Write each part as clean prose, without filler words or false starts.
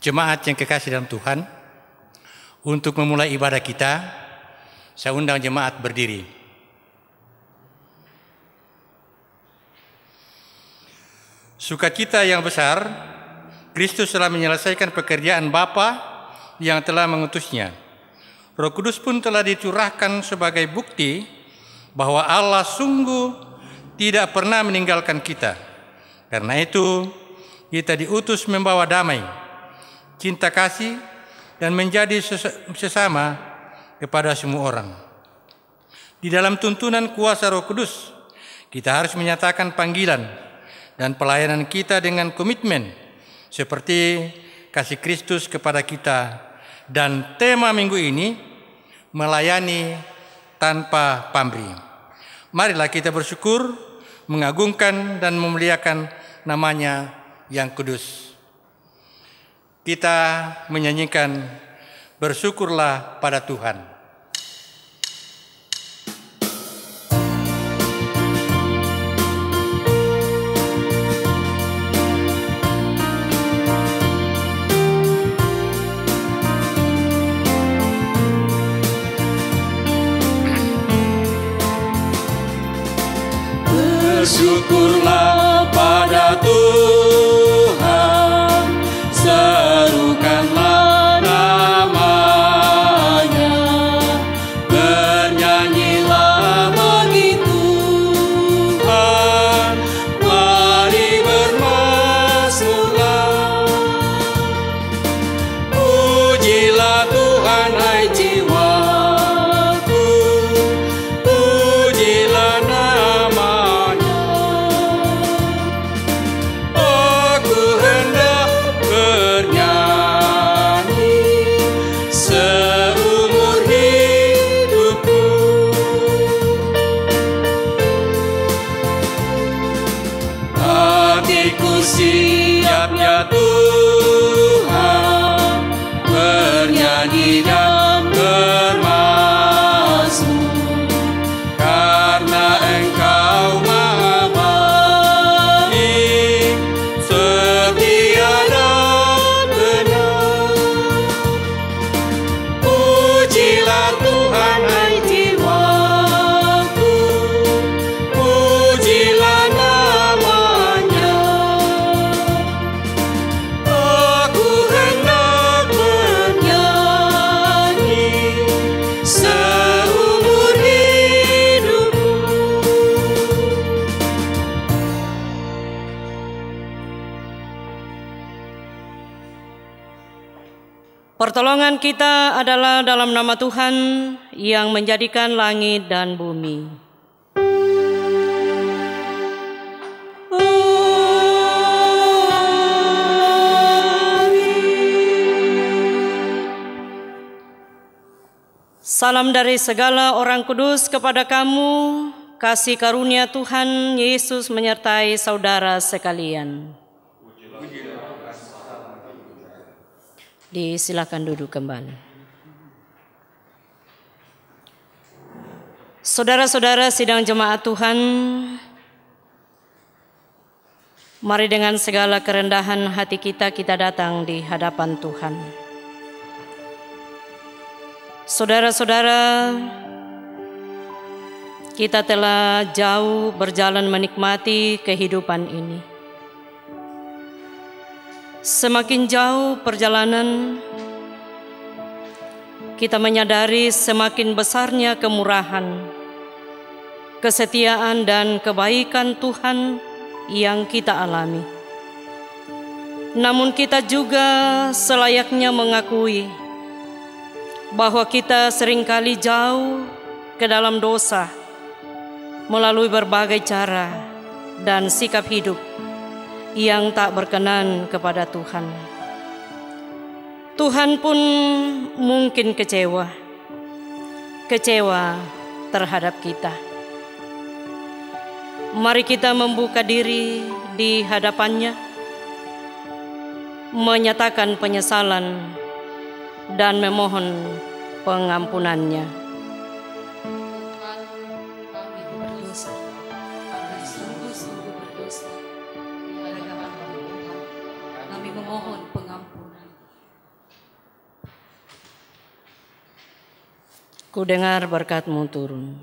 Jemaat yang kekasih dalam Tuhan, untuk memulai ibadah kita, saya undang jemaat berdiri. Sukacita yang besar, Kristus telah menyelesaikan pekerjaan Bapa yang telah mengutusnya. Roh Kudus pun telah dicurahkan sebagai bukti bahwa Allah sungguh tidak pernah meninggalkan kita. Karena itu, kita diutus membawa damai, cinta kasih, dan menjadi sesama kepada semua orang. Di dalam tuntunan kuasa Roh Kudus, kita harus menyatakan panggilan dan pelayanan kita dengan komitmen, seperti kasih Kristus kepada kita. Dan tema minggu ini, melayani tanpa pamrih. Marilah kita bersyukur, mengagungkan dan memuliakan namanya yang kudus. Kita menyanyikan Bersyukurlah pada Tuhan. Bersyukurlah pada Tuhan, serukanlah namanya, bernyanyilah bagi Tuhan, mari bermazmurlah. Pujilah Tuhan hai jiwaku, pujilah namanya. Aku hendak bernyanyi seumur hidupku. Hatiku siap ya Tuhan, bernyanyi dan bermazmur, karena Engkau Maha baik, setia dan benar. Pujilah Tuhan hai jiwaku, pujilah namanya. Aku hendak bernyanyi Pertolongan kita adalah dalam nama Tuhan yang menjadikan langit dan bumi. Salam dari segala orang kudus kepada kamu, kasih karunia Tuhan Yesus menyertai saudara sekalian. Disilakan duduk kembali. Saudara-saudara sidang jemaat Tuhan, mari dengan segala kerendahan hati kita datang di hadapan Tuhan. Saudara-saudara, kita telah jauh berjalan menikmati kehidupan ini. Semakin jauh perjalanan, kita menyadari semakin besarnya kemurahan, kesetiaan dan kebaikan Tuhan yang kita alami. Namun kita juga selayaknya mengakui bahwa kita seringkali jauh ke dalam dosa melalui berbagai cara dan sikap hidup yang tak berkenan kepada Tuhan. Tuhan pun mungkin kecewa terhadap kita. Mari kita membuka diri di hadapannya, menyatakan penyesalan dan memohon pengampunannya. Tuhan, kami berdosa, kami sungguh-sungguh berdosa di hadapan Tuhan. Kami memohon pengampunan. Ku dengar berkat-Mu turun.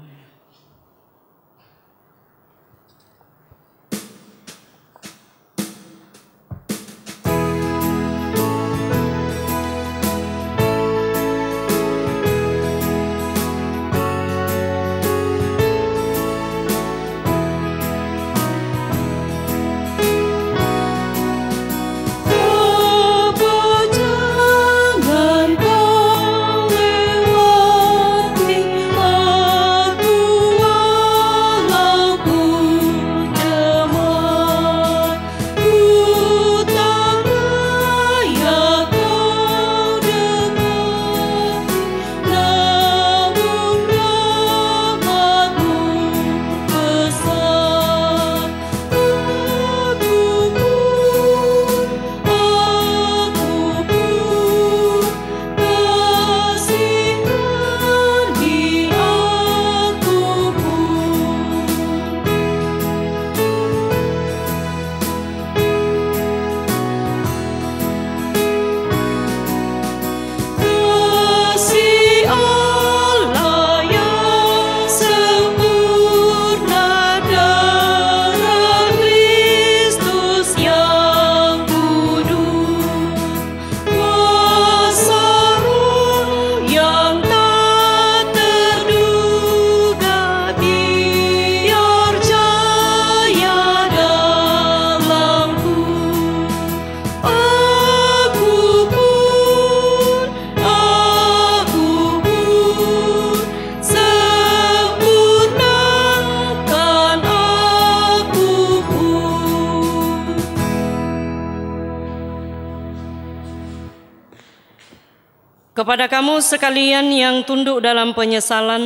Kepada kamu sekalian yang tunduk dalam penyesalan,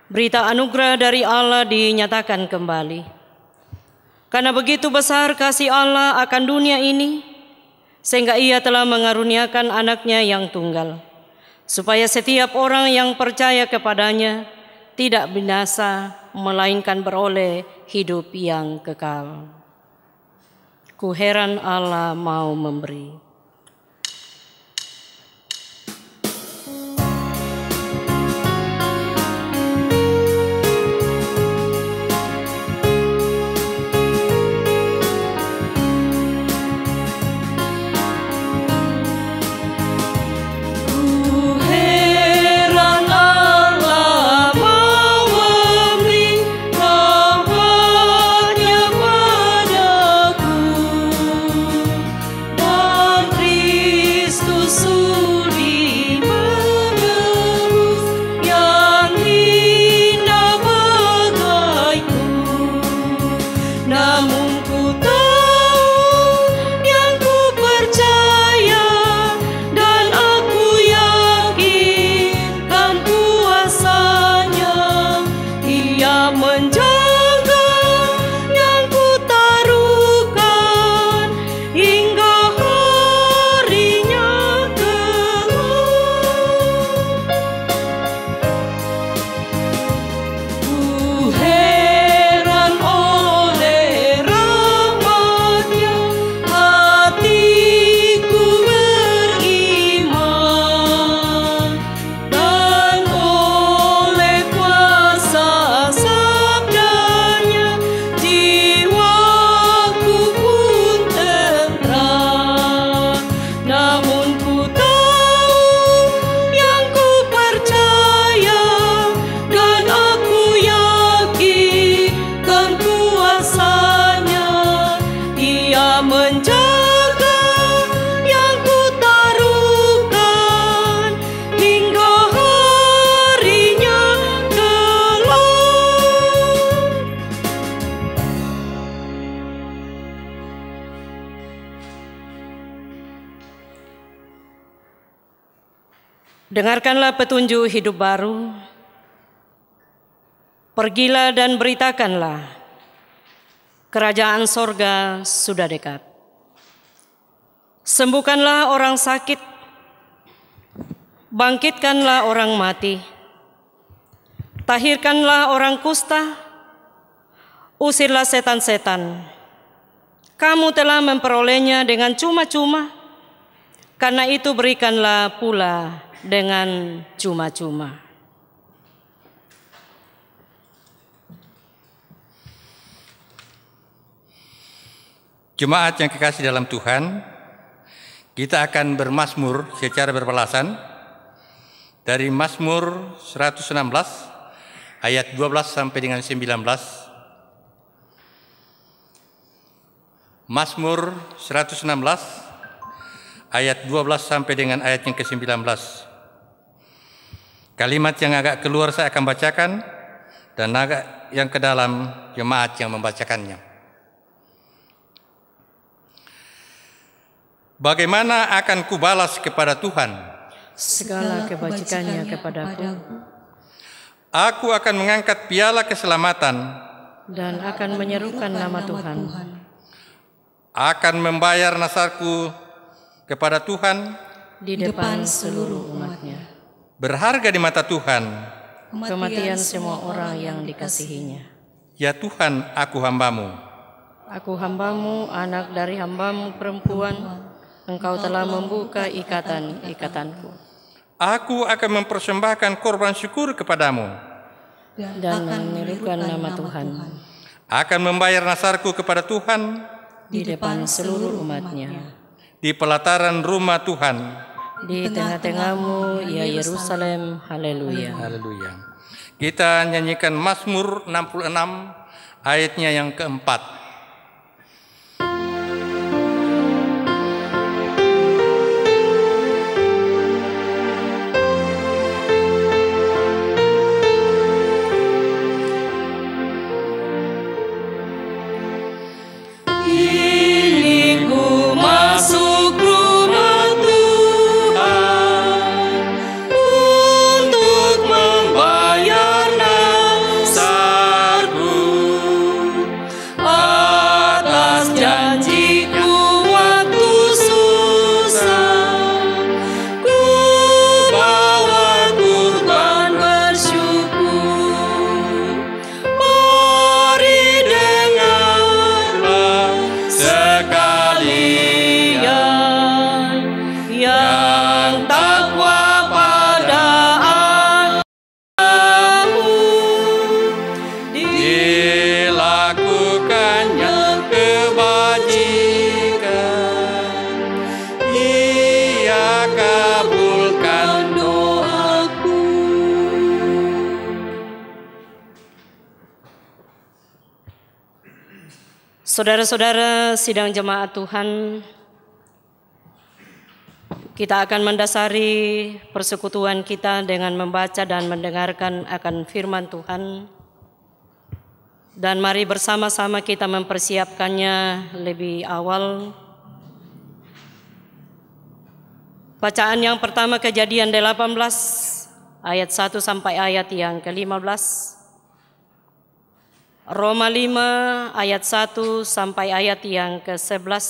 berita anugerah dari Allah dinyatakan kembali. Karena begitu besar kasih Allah akan dunia ini, sehingga Ia telah mengaruniakan anaknya yang tunggal, supaya setiap orang yang percaya kepadanya tidak binasa, melainkan beroleh hidup yang kekal. Ku heran Allah mau memberi. Dan menjaga yang kutaruhkan hingga harinya kelak. Dengarkanlah petunjuk hidup baru. Pergilah dan beritakanlah, kerajaan sorga sudah dekat. Sembuhkanlah orang sakit, bangkitkanlah orang mati, tahirkanlah orang kusta, usirlah setan-setan. Kamu telah memperolehnya dengan cuma-cuma, karena itu berikanlah pula dengan cuma-cuma. Jemaat yang kekasih dalam Tuhan, kita akan bermazmur secara berpelasan dari Mazmur 116 ayat 12 sampai dengan 19. Mazmur 116 ayat 12 sampai dengan ayat yang ke-19. Kalimat yang agak keluar saya akan bacakan dan agak yang ke dalam jemaat yang membacakannya. Bagaimana akan kubalas kepada Tuhan Segala kebajikannya kepadaku, aku akan mengangkat piala keselamatan, dan akan menyerukan nama Tuhan. akan membayar nasarku kepada Tuhan, Di depan seluruh umatnya. berharga di mata Tuhan. Kematian semua orang yang dikasihinya. Ya Tuhan, aku hambamu. Aku hambamu, anak dari hambamu perempuan. Engkau telah membuka ikatan-ikatanku. Aku akan mempersembahkan korban syukur kepadamu, Dan menyerukan nama Tuhan. akan membayar nasarku kepada Tuhan Di depan seluruh umatnya. di pelataran rumah Tuhan. Di tengah-tengahmu, ya Yerusalem, haleluya. Haleluya. Kita nyanyikan Mazmur 66 ayatnya yang keempat. Saudara-saudara sidang jemaat Tuhan, kita akan mendasari persekutuan kita dengan membaca dan mendengarkan akan firman Tuhan. Dan mari bersama-sama kita mempersiapkannya lebih awal. Bacaan yang pertama Kejadian 18 ayat 1 sampai ayat yang ke-15. Roma 5 ayat 1 sampai ayat yang ke-11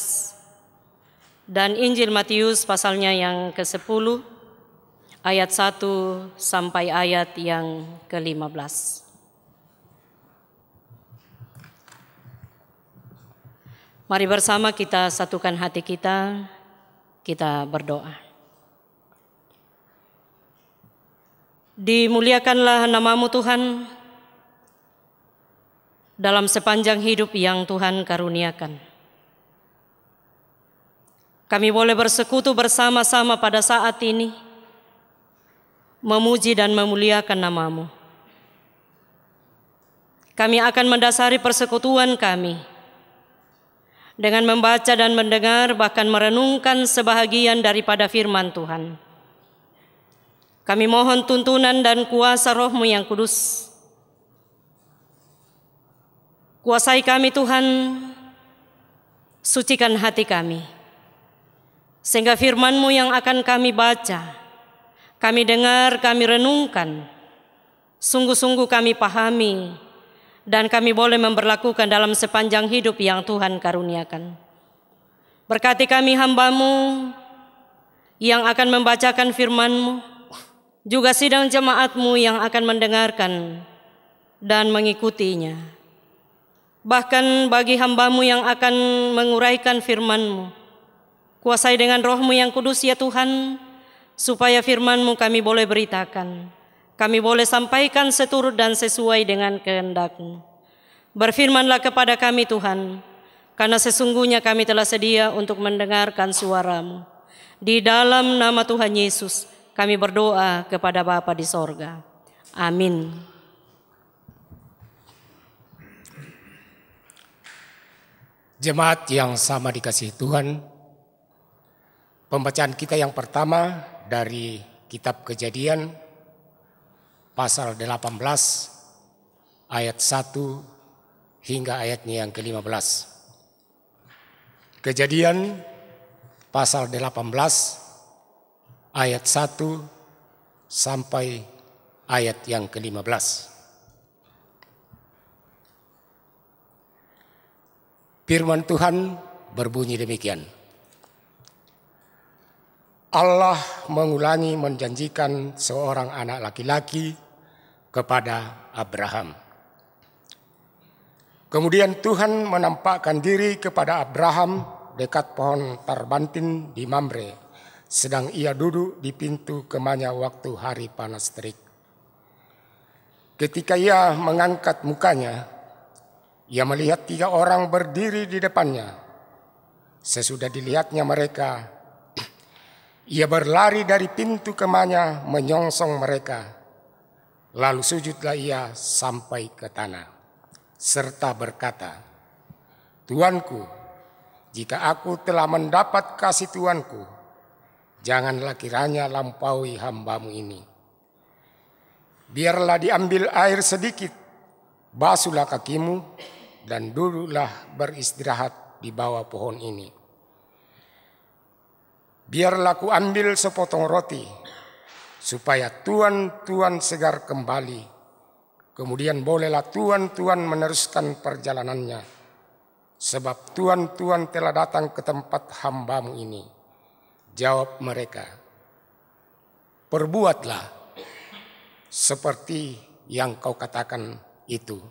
dan Injil Matius pasalnya yang ke-10 ayat 1 sampai ayat yang ke-15. Mari bersama kita satukan hati kita berdoa. Dimuliakanlah namamu Tuhan dalam sepanjang hidup yang Tuhan karuniakan. Kami boleh bersekutu bersama-sama pada saat ini, memuji dan memuliakan namamu. Kami akan mendasari persekutuan kami dengan membaca dan mendengar, bahkan merenungkan sebahagian daripada firman Tuhan. Kami mohon tuntunan dan kuasa Roh-Mu yang kudus. Kuasai kami Tuhan, sucikan hati kami, sehingga firman-Mu yang akan kami baca, kami dengar, kami renungkan, sungguh-sungguh kami pahami, dan kami boleh memberlakukan dalam sepanjang hidup yang Tuhan karuniakan. Berkati kami hamba-Mu yang akan membacakan firman-Mu, juga sidang jemaat-Mu yang akan mendengarkan dan mengikutinya. Bahkan bagi hamba-Mu yang akan menguraikan firman-Mu, kuasai dengan Roh-Mu yang kudus ya Tuhan, supaya firman-Mu kami boleh beritakan, kami boleh sampaikan seturut dan sesuai dengan kehendak-Mu. Berfirmanlah kepada kami Tuhan, karena sesungguhnya kami telah sedia untuk mendengarkan suara-Mu. Di dalam nama Tuhan Yesus, kami berdoa kepada Bapa di sorga. Amin. Jemaat yang sama dikasihi Tuhan, pembacaan kita yang pertama dari kitab Kejadian pasal 18 ayat 1 hingga ayatnya yang ke-15. Kejadian pasal 18 ayat 1 sampai ayat yang ke-15. Firman Tuhan berbunyi demikian. Allah mengulangi menjanjikan seorang anak laki-laki kepada Abraham. Kemudian Tuhan menampakkan diri kepada Abraham dekat pohon tarbantin di Mamre, sedang ia duduk di pintu kemahnya waktu hari panas terik. Ketika ia mengangkat mukanya, ia melihat 3 orang berdiri di depannya. Sesudah dilihatnya mereka, ia berlari dari pintu kemahnya menyongsong mereka. Lalu sujudlah ia sampai ke tanah, serta berkata, "Tuanku, jika aku telah mendapat kasih Tuanku, janganlah kiranya lampaui hamba-Mu ini. Biarlah diambil air sedikit, basuhlah kakimu, dan duduklah beristirahat di bawah pohon ini. Biarlah ku ambil sepotong roti, supaya tuan-tuan segar kembali. Kemudian bolehlah tuan-tuan meneruskan perjalanannya, sebab tuan-tuan telah datang ke tempat hamba-Mu ini." Jawab mereka, "Perbuatlah seperti yang kau katakan itu."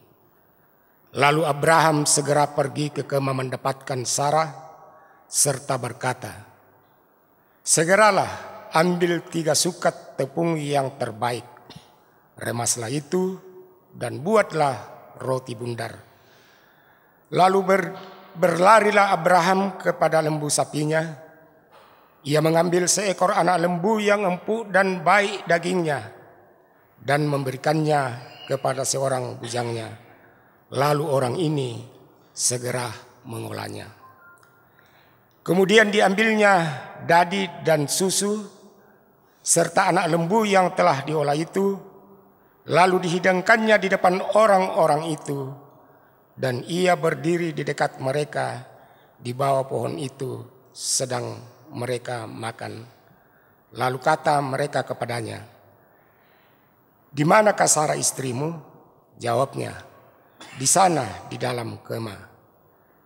Lalu Abraham segera pergi ke kemah mendapatkan Sarah serta berkata, "Segeralah ambil 3 sukat tepung yang terbaik, remaslah itu dan buatlah roti bundar." Lalu berlarilah Abraham kepada lembu sapinya. Ia mengambil seekor anak lembu yang empuk dan baik dagingnya dan memberikannya kepada seorang bujangnya. Lalu orang ini segera mengolahnya. Kemudian diambilnya dadi dan susu serta anak lembu yang telah diolah itu, lalu dihidangkannya di depan orang-orang itu, dan ia berdiri di dekat mereka di bawah pohon itu sedang mereka makan. Lalu kata mereka kepadanya, "Di manakah Sarah istrimu?" Jawabnya, "Di sana di dalam kemah."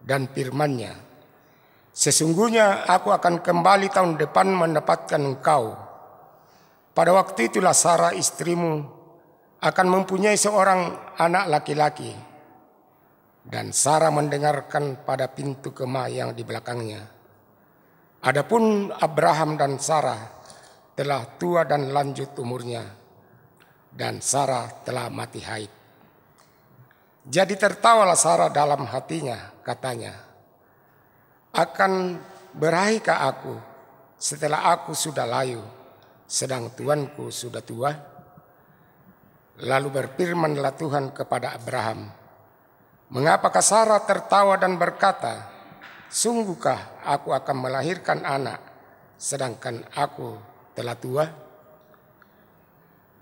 Dan firman-Nya, "Sesungguhnya aku akan kembali tahun depan mendapatkan engkau. Pada waktu itulah Sarah istrimu akan mempunyai seorang anak laki-laki." Dan Sarah mendengarkan pada pintu kemah yang di belakangnya. Adapun Abraham dan Sarah telah tua dan lanjut umurnya, dan Sarah telah mati haid. Jadi tertawalah Sarah dalam hatinya, katanya, "Akan berahikah aku setelah aku sudah layu, sedang tuanku sudah tua?" Lalu berfirmanlah Tuhan kepada Abraham, "Mengapakah Sarah tertawa dan berkata, Sungguhkah aku akan melahirkan anak, sedangkan aku telah tua?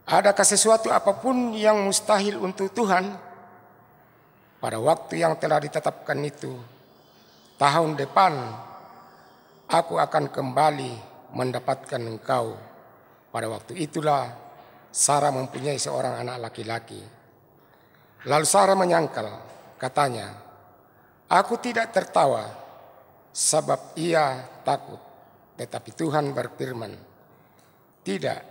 Adakah sesuatu apapun yang mustahil untuk Tuhan? Pada waktu yang telah ditetapkan itu, tahun depan aku akan kembali mendapatkan engkau. Pada waktu itulah Sarah mempunyai seorang anak laki-laki. Lalu Sarah menyangkal, katanya, aku tidak tertawa sebab ia takut. Tetapi Tuhan berfirman, tidak,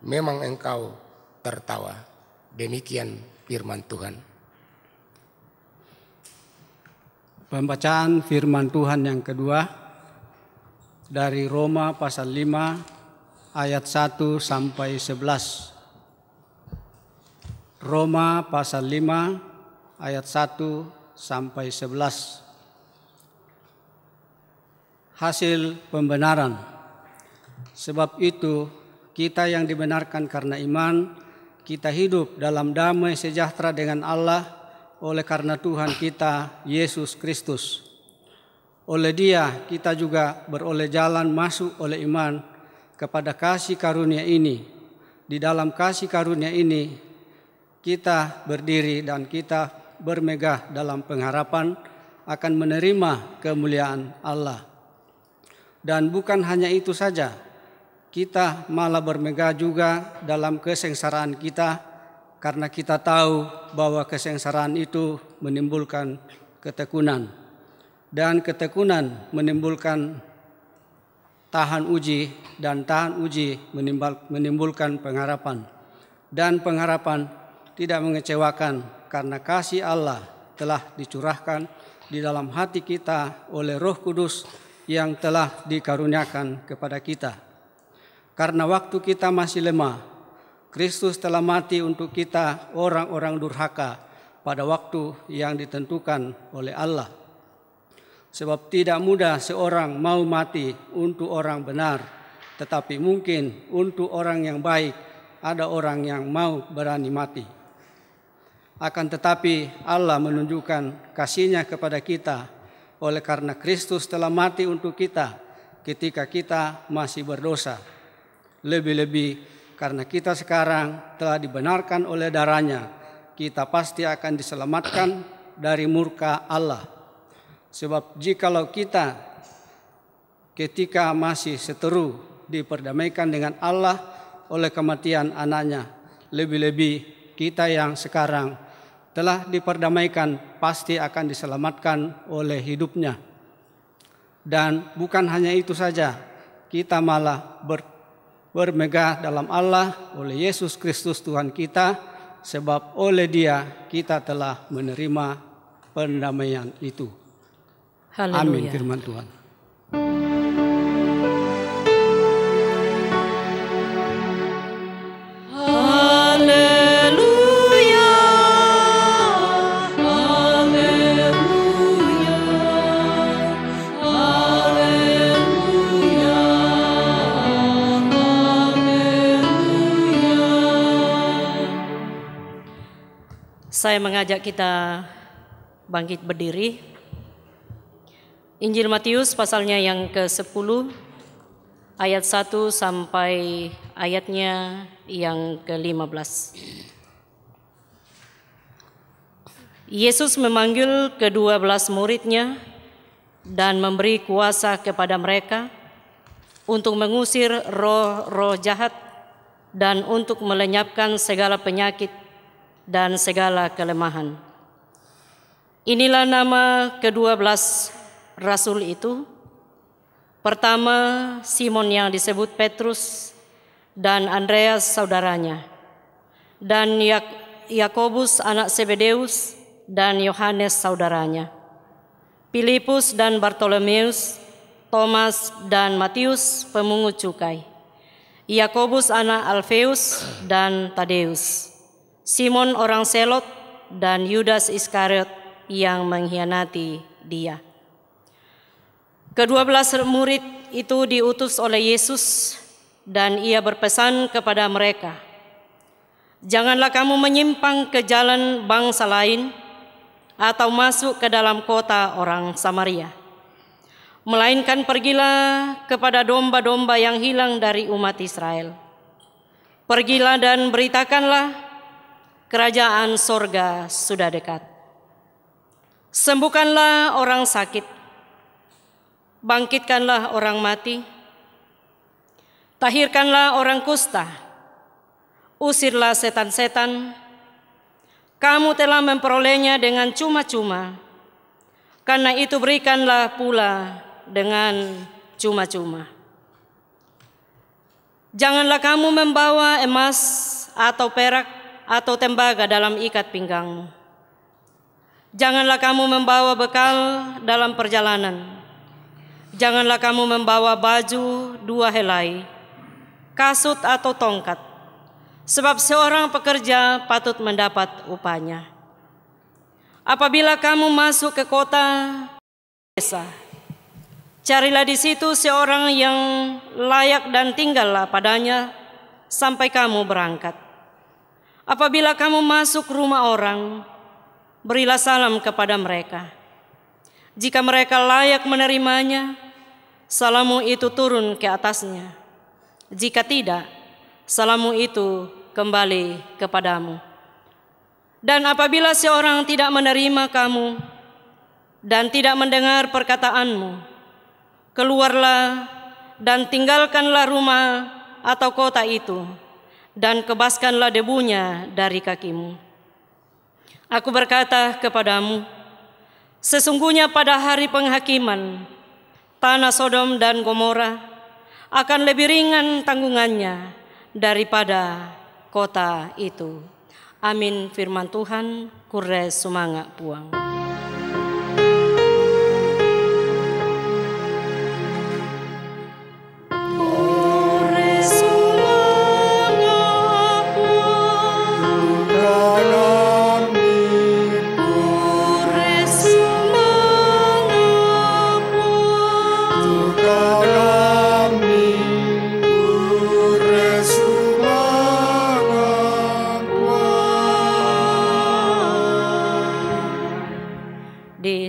memang engkau tertawa. Demikian firman Tuhan. Pembacaan firman Tuhan yang kedua dari Roma pasal 5 ayat 1 sampai 11. Roma pasal 5 ayat 1 sampai 11. Hasil pembenaran. Sebab itu kita yang dibenarkan karena iman, kita hidup dalam damai sejahtera dengan Allah oleh karena Tuhan kita Yesus Kristus. Oleh Dia kita juga beroleh jalan masuk oleh iman kepada kasih karunia ini. Di dalam kasih karunia ini kita berdiri dan kita bermegah dalam pengharapan akan menerima kemuliaan Allah. Dan bukan hanya itu saja, kita malah bermegah juga dalam kesengsaraan kita, karena kita tahu bahwa kesengsaraan itu menimbulkan ketekunan. Dan ketekunan menimbulkan tahan uji, dan tahan uji menimbulkan pengharapan. Dan pengharapan tidak mengecewakan, karena kasih Allah telah dicurahkan di dalam hati kita oleh Roh Kudus yang telah dikaruniakan kepada kita. Karena waktu kita masih lemah, Kristus telah mati untuk kita orang-orang durhaka pada waktu yang ditentukan oleh Allah. Sebab tidak mudah seorang mau mati untuk orang benar, tetapi mungkin untuk orang yang baik ada orang yang mau berani mati. Akan tetapi Allah menunjukkan kasih-Nya kepada kita oleh karena Kristus telah mati untuk kita ketika kita masih berdosa. Lebih-lebih karena kita sekarang telah dibenarkan oleh darah-Nya, kita pasti akan diselamatkan dari murka Allah. Sebab jikalau kita ketika masih seteru diperdamaikan dengan Allah oleh kematian anaknya, lebih-lebih kita yang sekarang telah diperdamaikan pasti akan diselamatkan oleh hidupnya. Dan bukan hanya itu saja, kita malah bermegah dalam Allah oleh Yesus Kristus Tuhan kita, sebab oleh Dia kita telah menerima pendamaian itu. Haleluya. Amin firman Tuhan. Haleluya, haleluya, haleluya, haleluya. Saya mengajak kita bangkit berdiri. Injil Matius pasalnya yang ke-10 ayat 1 sampai ayatnya yang ke-15. Yesus memanggil ke-12 murid-Nya dan memberi kuasa kepada mereka untuk mengusir roh-roh jahat dan untuk melenyapkan segala penyakit dan segala kelemahan. Inilah nama ke-12 Rasul itu. Pertama, Simon yang disebut Petrus dan Andreas saudaranya, dan Yakobus anak Zebedeus dan Yohanes saudaranya, Filipus dan Bartolomeus, Thomas dan Matius pemungut cukai, Yakobus anak Alfeus dan Tadeus, Simon orang Selot dan Yudas Iskariot yang mengkhianati Dia. Ke-12 murid itu diutus oleh Yesus dan Ia berpesan kepada mereka, janganlah kamu menyimpang ke jalan bangsa lain atau masuk ke dalam kota orang Samaria. melainkan pergilah kepada domba-domba yang hilang dari umat Israel. Pergilah dan beritakanlah, kerajaan sorga sudah dekat. Sembuhkanlah orang sakit, bangkitkanlah orang mati, tahirkanlah orang kusta, usirlah setan-setan. Kamu telah memperolehnya dengan cuma-cuma, karena itu berikanlah pula dengan cuma-cuma. Janganlah kamu membawa emas atau perak atau tembaga dalam ikat pinggangmu. Janganlah kamu membawa bekal dalam perjalanan. Janganlah kamu membawa baju 2 helai, kasut atau tongkat, sebab seorang pekerja patut mendapat upahnya. Apabila kamu masuk ke kota desa, carilah di situ seorang yang layak dan tinggallah padanya sampai kamu berangkat. Apabila kamu masuk rumah orang, berilah salam kepada mereka. Jika mereka layak menerimanya, salammu itu turun ke atasnya. Jika tidak, salammu itu kembali kepadamu. Dan apabila seorang tidak menerima kamu dan tidak mendengar perkataanmu, keluarlah dan tinggalkanlah rumah atau kota itu, dan kebaskanlah debunya dari kakimu. Aku berkata kepadamu, sesungguhnya pada hari penghakiman, tanah Sodom dan Gomora akan lebih ringan tanggungannya daripada kota itu. Amin. Firman Tuhan, Kures Sumanga Puang.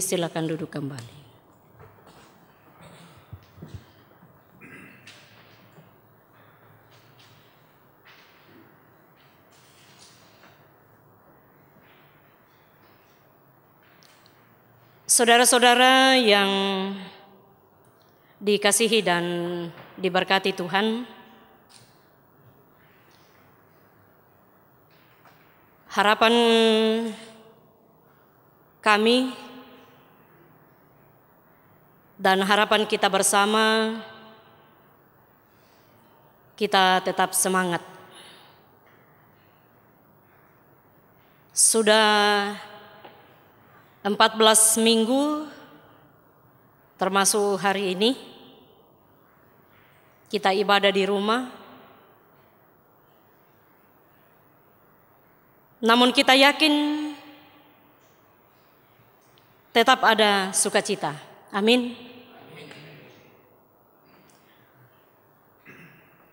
Silakan duduk kembali. Saudara-saudara yang dikasihi dan diberkati Tuhan, harapan kami dan harapan kita bersama, kita tetap semangat. Sudah 14 minggu termasuk hari ini kita ibadah di rumah. Namun kita yakin tetap ada sukacita. Amin.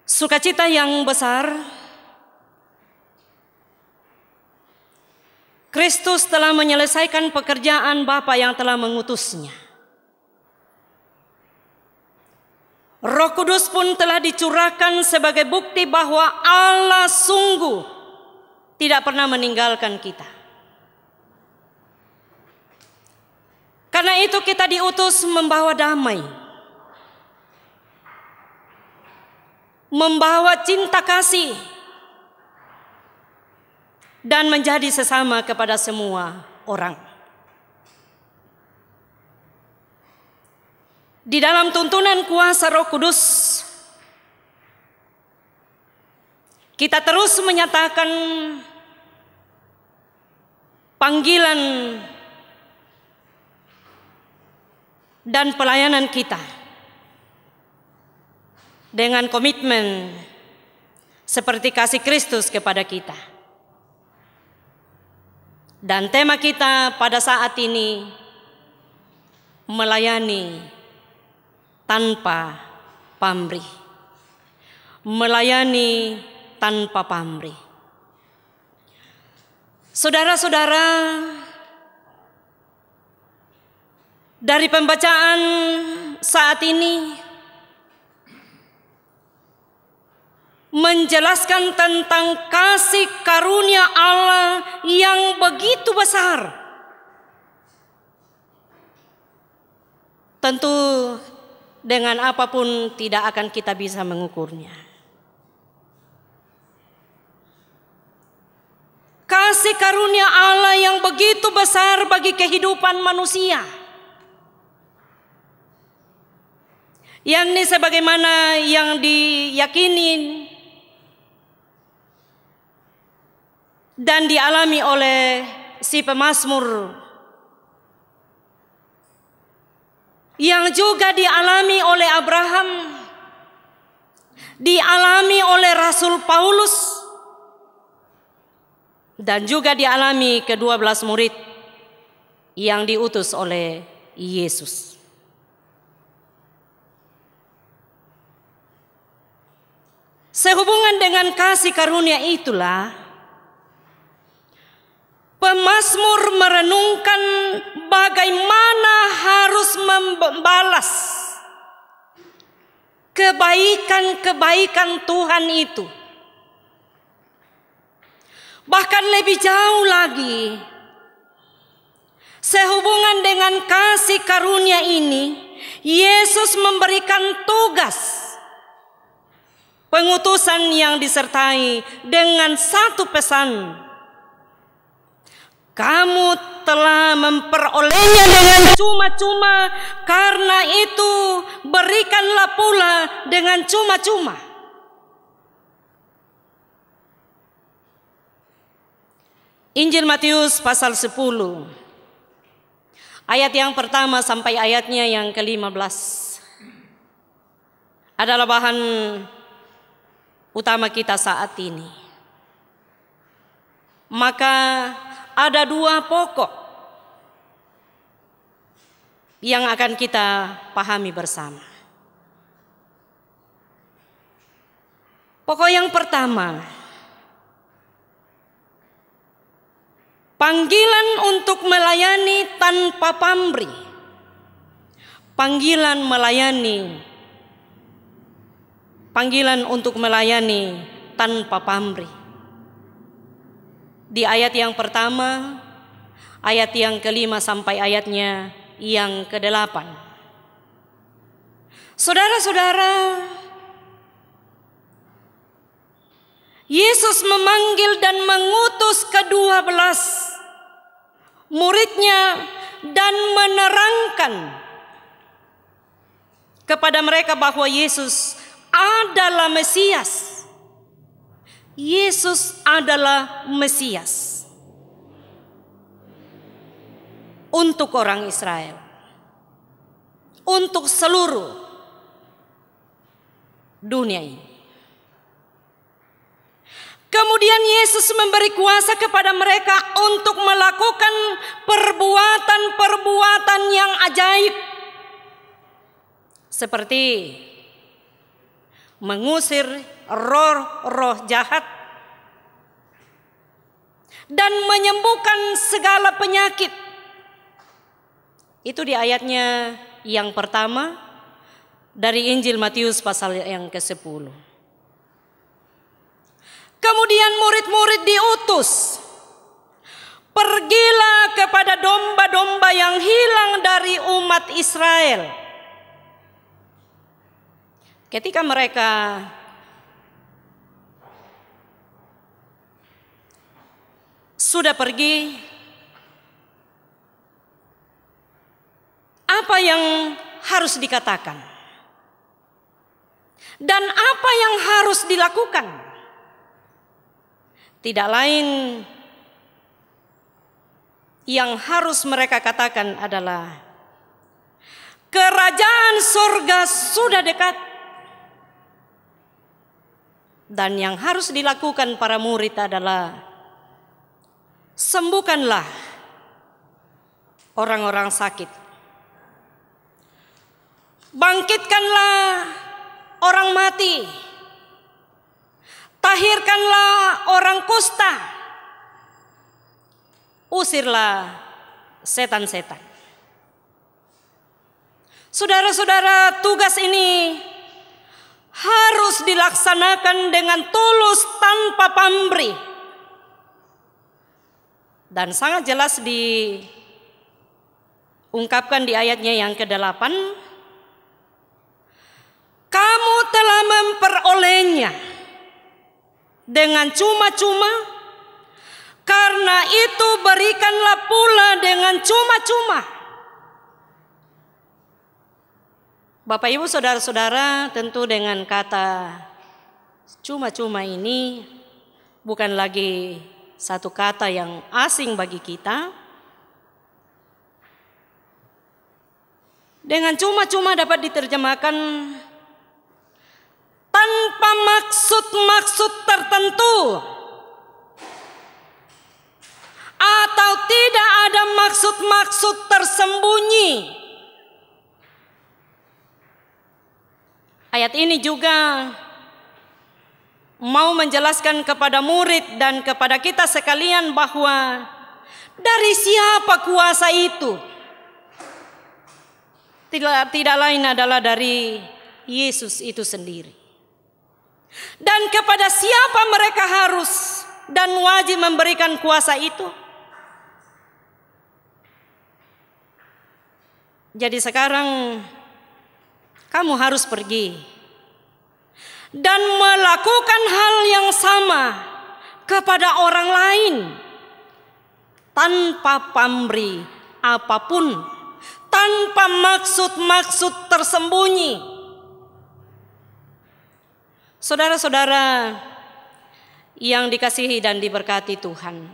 Sukacita yang besar, Kristus telah menyelesaikan pekerjaan Bapa yang telah mengutusnya. Roh Kudus pun telah dicurahkan sebagai bukti bahwa Allah sungguh tidak pernah meninggalkan kita. Karena itu kita diutus membawa damai, membawa cinta kasih, dan menjadi sesama kepada semua orang. Di dalam tuntunan kuasa Roh Kudus, kita terus menyatakan panggilan dan pelayanan kita dengan komitmen seperti kasih Kristus kepada kita. Dan tema kita pada saat ini, melayani tanpa pamrih. Melayani tanpa pamrih. Saudara-saudara, dari pembacaan saat ini menjelaskan tentang kasih karunia Allah yang begitu besar. Tentu dengan apapun tidak akan kita bisa mengukurnya. Kasih karunia Allah yang begitu besar bagi kehidupan manusia. Yakni sebagaimana yang diyakini dan dialami oleh si pemazmur, yang juga dialami oleh Abraham, dialami oleh Rasul Paulus, dan juga dialami ke-12 murid yang diutus oleh Yesus. Sehubungan dengan kasih karunia itulah pemazmur merenungkan bagaimana harus membalas kebaikan-kebaikan Tuhan itu. Bahkan lebih jauh lagi, sehubungan dengan kasih karunia ini, Yesus memberikan tugas pengutusan yang disertai dengan satu pesan. Kamu telah memperolehnya dengan cuma-cuma, karena itu berikanlah pula dengan cuma-cuma. Injil Matius pasal 10, ayat yang pertama sampai ayatnya yang ke-15 adalah bahan utama kita saat ini. Maka ada dua pokok yang akan kita pahami bersama. Pokok yang pertama, panggilan untuk melayani tanpa pamrih. Panggilan untuk melayani tanpa pamrih. Di ayat yang pertama, ayat yang ke-5 sampai ayatnya yang ke-8. Saudara-saudara, Yesus memanggil dan mengutus ke-12 muridnya dan menerangkan kepada mereka bahwa Yesus adalah Mesias. Yesus adalah Mesias untuk orang Israel, untuk seluruh dunia ini. Kemudian Yesus memberi kuasa kepada mereka untuk melakukan perbuatan-perbuatan yang ajaib, seperti mengusir roh-roh jahat dan menyembuhkan segala penyakit. Itu di ayatnya yang pertama dari Injil Matius pasal yang ke-10. Kemudian murid-murid diutus, pergilah kepada domba-domba yang hilang dari umat Israel. Ketika mereka sudah pergi, apa yang harus dikatakan? Dan apa yang harus dilakukan? Tidak lain yang harus mereka katakan adalah, kerajaan surga sudah dekat. Dan yang harus dilakukan para murid adalah, sembuhkanlah orang-orang sakit, bangkitkanlah orang mati, tahirkanlah orang kusta, usirlah setan-setan. Saudara-saudara, tugas ini harus dilaksanakan dengan tulus tanpa pamrih. Dan sangat jelas diungkapkan di ayatnya yang ke-8. Kamu telah memperolehnya dengan cuma-cuma, karena itu berikanlah pula dengan cuma-cuma. Bapak Ibu saudara-saudara, tentu dengan kata cuma-cuma ini bukan lagi satu kata yang asing bagi kita. Dengan cuma-cuma dapat diterjemahkan tanpa maksud-maksud tertentu, atau tidak ada maksud-maksud tersembunyi. Ayat ini juga mau menjelaskan kepada murid dan kepada kita sekalian bahwa dari siapa kuasa itu? Tidak lain adalah dari Yesus itu sendiri. Dan kepada siapa mereka harus dan wajib memberikan kuasa itu? Jadi sekarang kamu harus pergi dan melakukan hal yang sama kepada orang lain tanpa pamrih apapun, tanpa maksud-maksud tersembunyi. Saudara-saudara yang dikasihi dan diberkati Tuhan,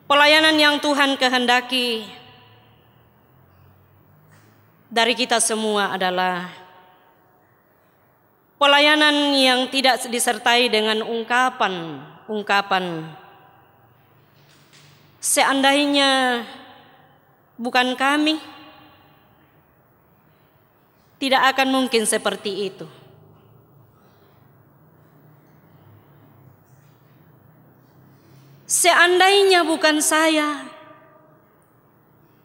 pelayanan yang Tuhan kehendaki dari kita semua adalah pelayanan yang tidak disertai dengan ungkapan seandainya bukan kami, tidak akan mungkin seperti itu. Seandainya bukan saya,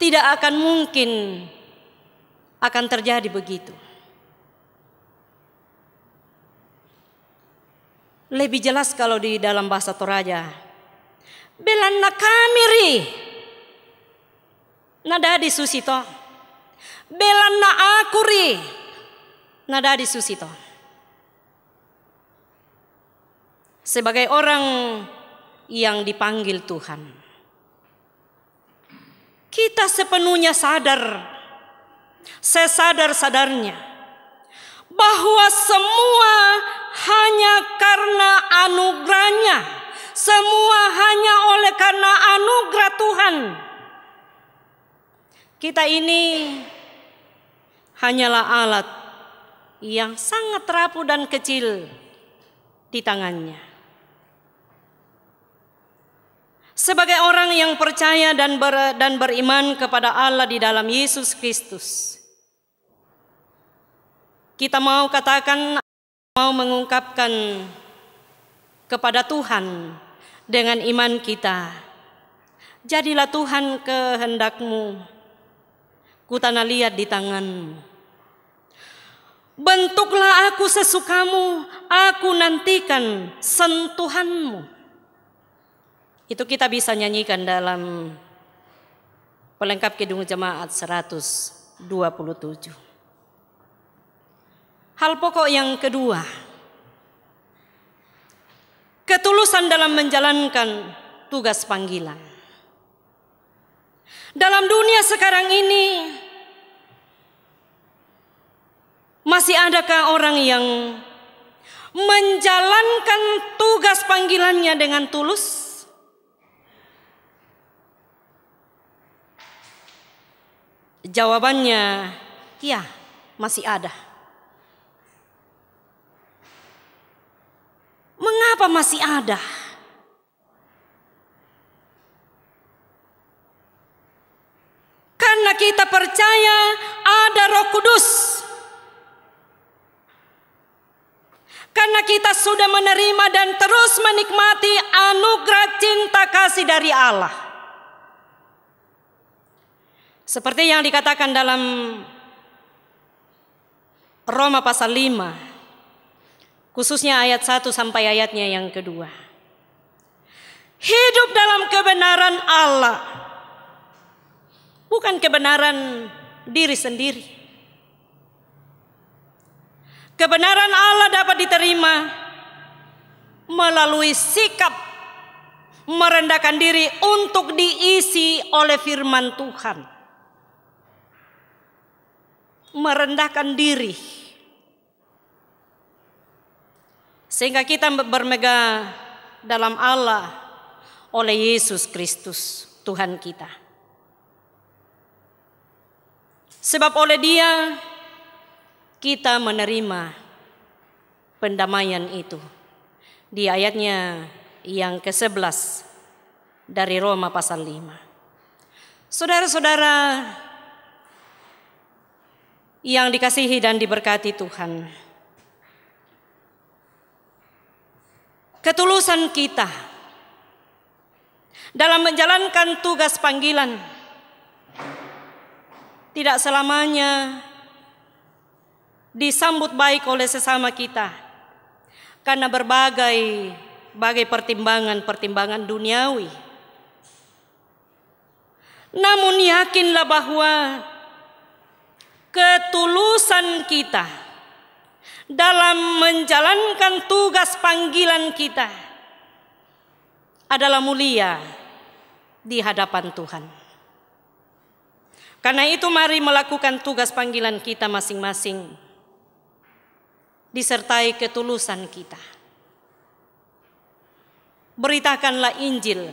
tidak akan mungkin akan terjadi begitu. Lebih jelas kalau di dalam bahasa Toraja, belanna kamiri nada di susito, belanna akuri nada di susito. Sebagai orang yang dipanggil Tuhan, kita sepenuhnya sadar, sesadar-sadarnya bahwa semua hanya karena anugerahnya, semua hanya oleh karena anugerah Tuhan. Kita ini hanyalah alat yang sangat rapuh dan kecil di tangannya. Sebagai orang yang percaya dan beriman kepada Allah di dalam Yesus Kristus, kita mau katakan, mau mengungkapkan kepada Tuhan dengan iman kita, jadilah Tuhan kehendak-Mu, ku tanah liat di tangan-Mu. Bentuklah aku sesukamu, aku nantikan sentuhan-Mu. Itu kita bisa nyanyikan dalam pelengkap Kidung Jemaat 127. Hal pokok yang kedua, ketulusan dalam menjalankan tugas panggilan. Dalam dunia sekarang ini, masih adakah orang yang menjalankan tugas panggilannya dengan tulus? Jawabannya, ya, masih ada. Mengapa masih ada? Karena kita percaya ada Roh Kudus. Karena kita sudah menerima dan terus menikmati anugerah cinta kasih dari Allah. Seperti yang dikatakan dalam Roma pasal 5, khususnya ayat 1 sampai ayatnya yang kedua. Hidup dalam kebenaran Allah, bukan kebenaran diri sendiri. Kebenaran Allah dapat diterima melalui sikap merendahkan diri untuk diisi oleh firman Tuhan. Merendahkan diri sehingga kita bermegah dalam Allah oleh Yesus Kristus Tuhan kita. Sebab oleh Dia kita menerima pendamaian itu. Di ayatnya yang ke-11 dari Roma pasal 5. Saudara-saudara yang dikasihi dan diberkati Tuhan, ketulusan kita dalam menjalankan tugas panggilan tidak selamanya disambut baik oleh sesama kita karena berbagai pertimbangan duniawi. Namun yakinlah bahwa ketulusan kita dalam menjalankan tugas panggilan kita adalah mulia di hadapan Tuhan. Karena itu mari melakukan tugas panggilan kita masing-masing disertai ketulusan kita. Beritakanlah Injil.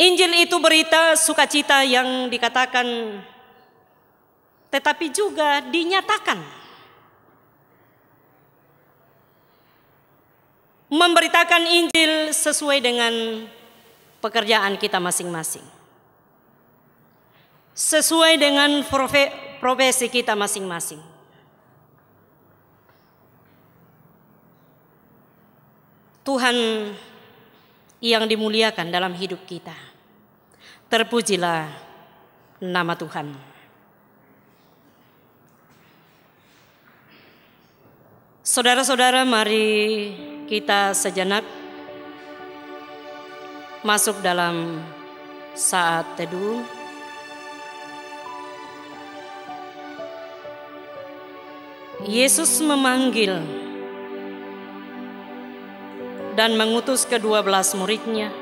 Injil itu berita sukacita yang dikatakan, tetapi juga dinyatakan. Memberitakan Injil sesuai dengan pekerjaan kita masing-masing. Sesuai dengan profesi kita masing-masing. Tuhan yang dimuliakan dalam hidup kita. Terpujilah nama Tuhan. Saudara-saudara, mari kita sejenak masuk dalam saat teduh. Yesus memanggil dan mengutus ke-12 muridnya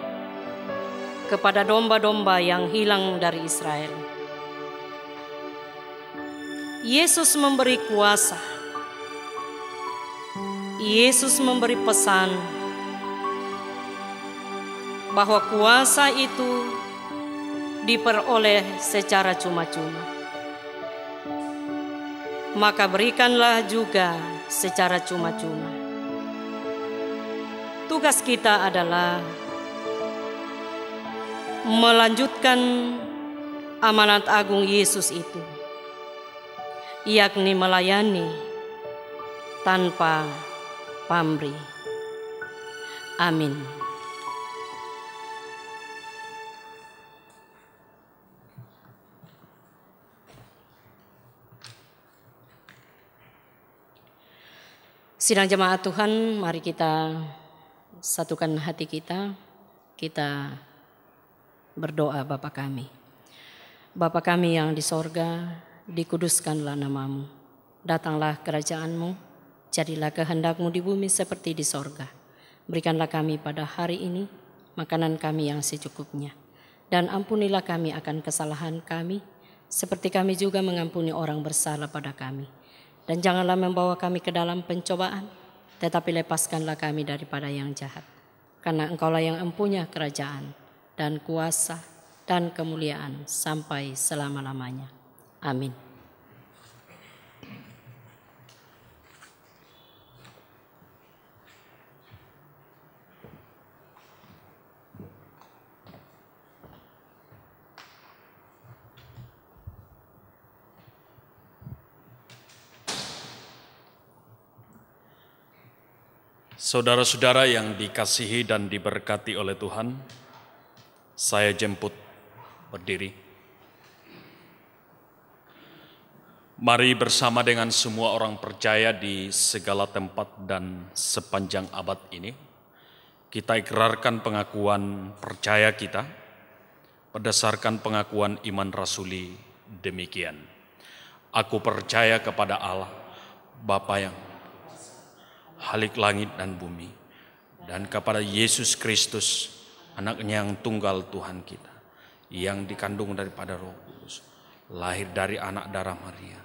kepada domba-domba yang hilang dari Israel. Yesus memberi kuasa. Yesus memberi pesan bahwa kuasa itu diperoleh secara cuma-cuma. Maka berikanlah juga secara cuma-cuma. Tugas kita adalah melanjutkan amanat agung Yesus itu, yakni melayani tanpa pamrih. Amin. Sidang jemaat Tuhan, mari kita satukan hati kita. Kita berdoa. Bapa kami. Bapa kami yang di sorga, dikuduskanlah namamu. Datanglah kerajaan-Mu, jadilah kehendak-Mu di bumi seperti di sorga. Berikanlah kami pada hari ini makanan kami yang secukupnya. Dan ampunilah kami akan kesalahan kami, seperti kami juga mengampuni orang bersalah pada kami. Dan janganlah membawa kami ke dalam pencobaan, tetapi lepaskanlah kami daripada yang jahat. Karena Engkaulah yang empunya kerajaan dan kuasa dan kemuliaan sampai selama-lamanya. Amin. Saudara-saudara yang dikasihi dan diberkati oleh Tuhan, saya jemput berdiri. Mari bersama dengan semua orang percaya di segala tempat dan sepanjang abad ini, kita ikrarkan pengakuan percaya kita berdasarkan pengakuan iman rasuli demikian. Aku percaya kepada Allah, Bapa yang Khalik langit dan bumi, dan kepada Yesus Kristus, Anaknya yang tunggal Tuhan kita, yang dikandung daripada Roh Kudus, lahir dari anak darah Maria,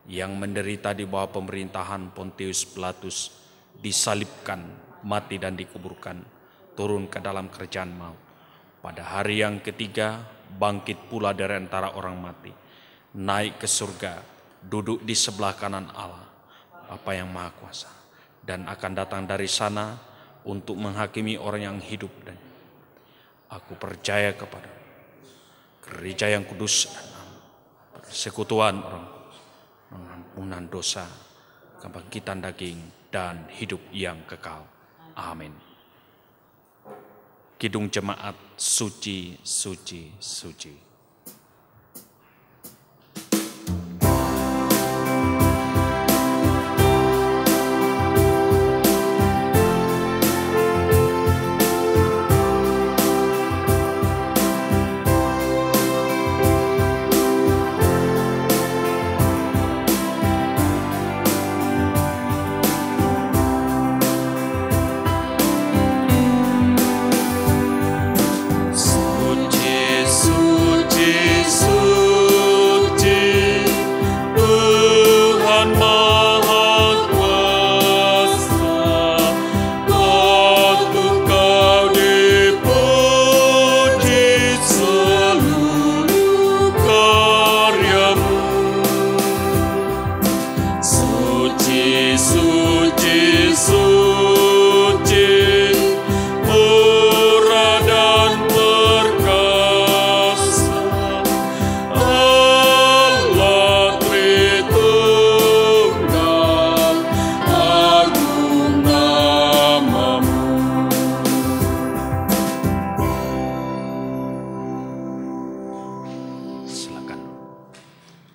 yang menderita di bawah pemerintahan Pontius Pilatus, disalibkan, mati dan dikuburkan, turun ke dalam kerajaan maut. Pada hari yang ketiga, bangkit pula dari antara orang mati, naik ke surga, duduk di sebelah kanan Allah, Bapa yang Maha Kuasa, dan akan datang dari sana untuk menghakimi orang yang hidup dan aku percaya kepada gereja yang kudus dan persekutuan orang kudus, pengampunan dosa, kebangkitan daging, dan hidup yang kekal. Amin. Kidung Jemaat, suci, suci, suci.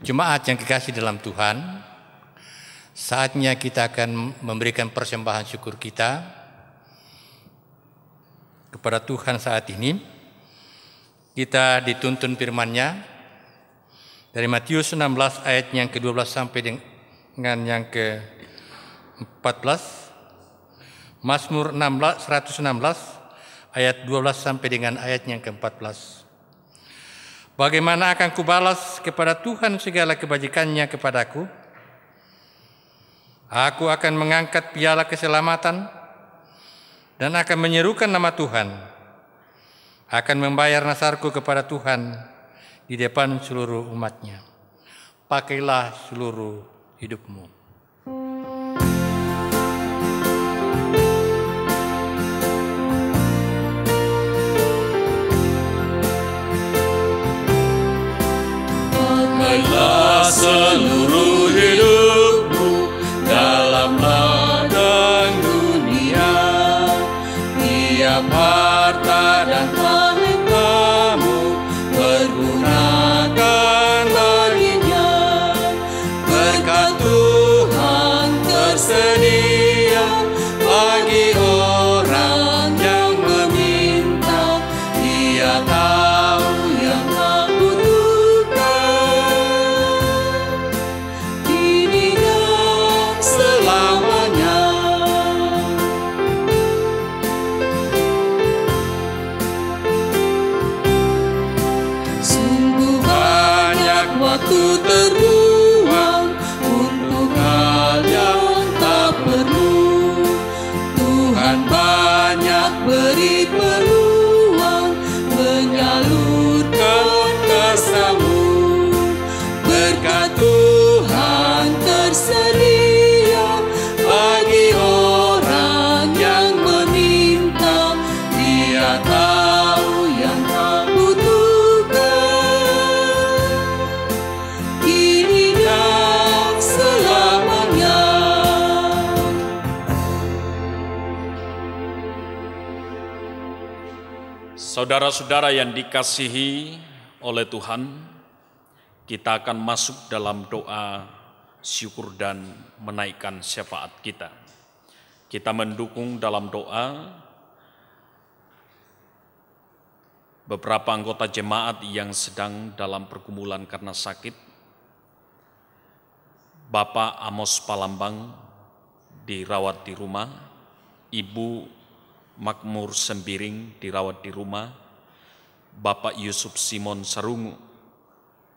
Jemaat yang kekasih dalam Tuhan, saatnya kita akan memberikan persembahan syukur kita kepada Tuhan saat ini. Kita dituntun firman-Nya dari Matius 16 ayat yang ke-12 sampai dengan yang ke-14, Mazmur 116 ayat 12 sampai dengan ayat yang ke-14. Bagaimana akan kubalas kepada Tuhan segala kebajikannya kepadaku? Aku akan mengangkat piala keselamatan dan akan menyerukan nama Tuhan. Akan membayar nasarku kepada Tuhan di depan seluruh umatnya. Pakailah seluruh hidupmu. Pakailah seluruh hidupmu dalam ladang dunia, tiap harta dan talentamu pergunakan baginya. Berkat Tuhan tersedia bagi orang yang meminta. Dia tahu yang tak waktu terbuang untuk hal yang tak perlu. Tuhan banyak beri peluang menyalurkan kasih-Mu. Berkat Tuhan tersedia bagi orang yang meminta. Dia tahu yang tak Saudara-saudara yang dikasihi oleh Tuhan, kita akan masuk dalam doa syukur dan menaikkan syafaat kita. Kita mendukung dalam doa beberapa anggota jemaat yang sedang dalam pergumulan karena sakit. Bapak Amos Palambang dirawat di rumah, Ibu Makmur Sembiring dirawat di rumah, Bapak Yusuf Simon Sarungu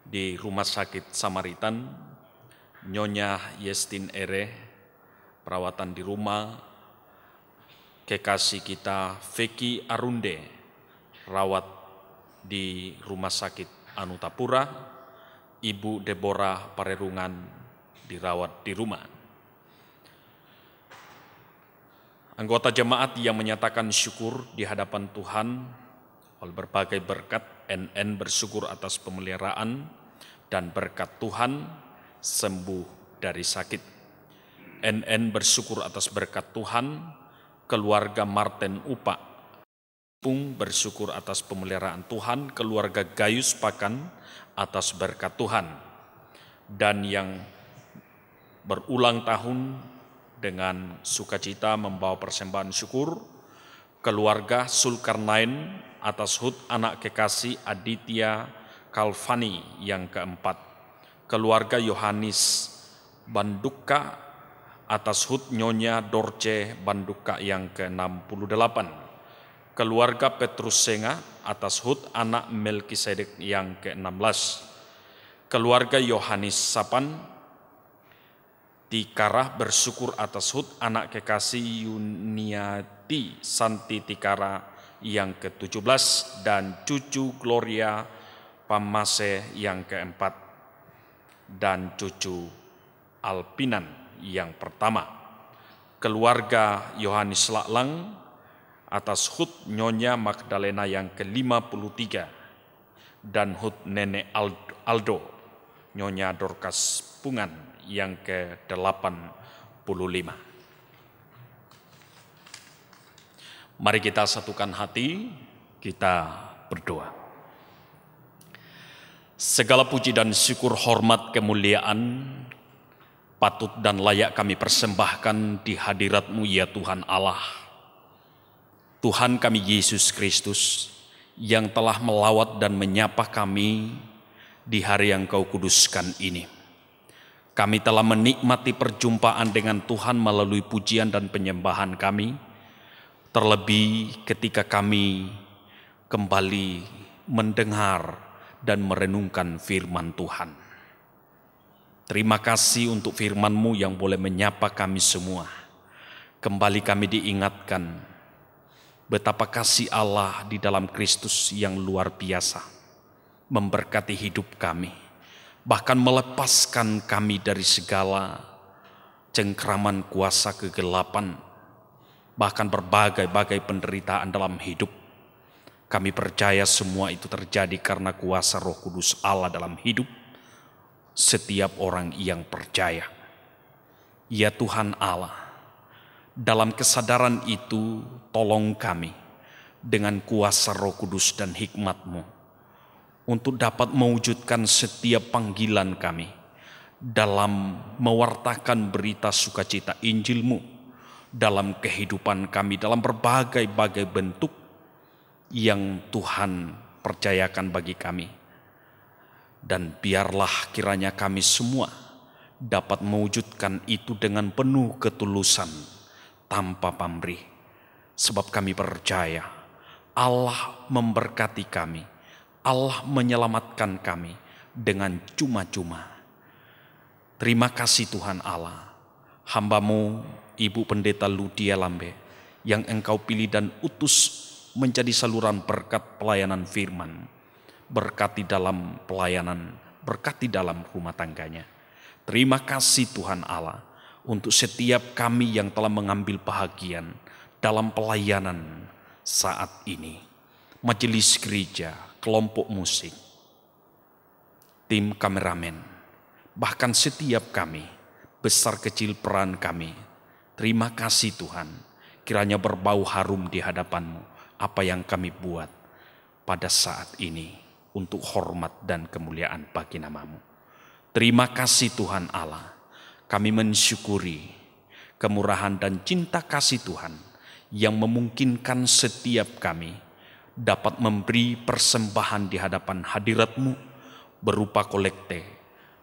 di Rumah Sakit Samaritan, Nyonya Yestin Ere perawatan di rumah, kekasih kita Veki Arunde rawat di Rumah Sakit Anutapura, Ibu Deborah Parerungan dirawat di rumah. Anggota jemaat yang menyatakan syukur di hadapan Tuhan oleh berbagai berkat, NN bersyukur atas pemeliharaan dan berkat Tuhan sembuh dari sakit. NN bersyukur atas berkat Tuhan, keluarga Martin Upa. Pung bersyukur atas pemeliharaan Tuhan, keluarga Gayus Pakan atas berkat Tuhan. Dan yang berulang tahun dengan sukacita membawa persembahan syukur, keluarga Sulkarnain atas hut anak kekasih Aditya Kalvani yang keempat, keluarga Yohanes Banduka atas hut Nyonya Dorce Banduka yang ke-68, keluarga Petrus Senga atas hut anak Melkisedek yang ke-16, keluarga Yohanes Sapan Tikara bersyukur atas hut anak kekasih Yuniati Santi Tikara yang ke-17 dan cucu Gloria Pamase yang keempat dan cucu Alpinan yang pertama. Keluarga Yohanes Laklang atas hut Nyonya Magdalena yang ke-53 dan hut Nenek Aldo Nyonya Dorcas Pungan yang ke-85. Mari kita satukan hati, kita berdoa. Segala puji dan syukur, hormat, kemuliaan, patut dan layak kami persembahkan di hadirat-Mu ya Tuhan Allah. Tuhan kami Yesus Kristus yang telah melawat dan menyapa kami di hari yang Kau kuduskan ini. Kami telah menikmati perjumpaan dengan Tuhan melalui pujian dan penyembahan kami, terlebih ketika kami kembali mendengar dan merenungkan firman Tuhan. Terima kasih untuk firman-Mu yang boleh menyapa kami semua. Kembali kami diingatkan betapa kasih Allah di dalam Kristus yang luar biasa, memberkati hidup kami, bahkan melepaskan kami dari segala cengkraman kuasa kegelapan, bahkan berbagai-bagai penderitaan dalam hidup. Kami percaya semua itu terjadi karena kuasa Roh Kudus Allah dalam hidup setiap orang yang percaya. Ya Tuhan Allah, dalam kesadaran itu tolong kami dengan kuasa Roh Kudus dan hikmat-Mu untuk dapat mewujudkan setiap panggilan kami dalam mewartakan berita sukacita Injil-Mu dalam kehidupan kami, dalam berbagai-bagai bentuk yang Tuhan percayakan bagi kami. Dan biarlah kiranya kami semua dapat mewujudkan itu dengan penuh ketulusan, tanpa pamrih. Sebab kami percaya Allah memberkati kami, Allah menyelamatkan kami dengan cuma-cuma. Terima kasih Tuhan Allah, hamba-Mu Ibu Pendeta Ludia Lambe yang Engkau pilih dan utus menjadi saluran berkat pelayanan firman. Berkati dalam pelayanan, berkati dalam rumah tangganya. Terima kasih Tuhan Allah untuk setiap kami yang telah mengambil bahagian dalam pelayanan saat ini. Majelis gereja, kelompok musik, tim kameramen, bahkan setiap kami, besar kecil peran kami. Terima kasih Tuhan, kiranya berbau harum di hadapan-Mu apa yang kami buat pada saat ini. untuk hormat dan kemuliaan bagi nama-Mu. Terima kasih Tuhan Allah, kami mensyukuri kemurahan dan cinta kasih Tuhan yang memungkinkan setiap kami dapat memberi persembahan di hadapan hadirat-Mu berupa kolekte,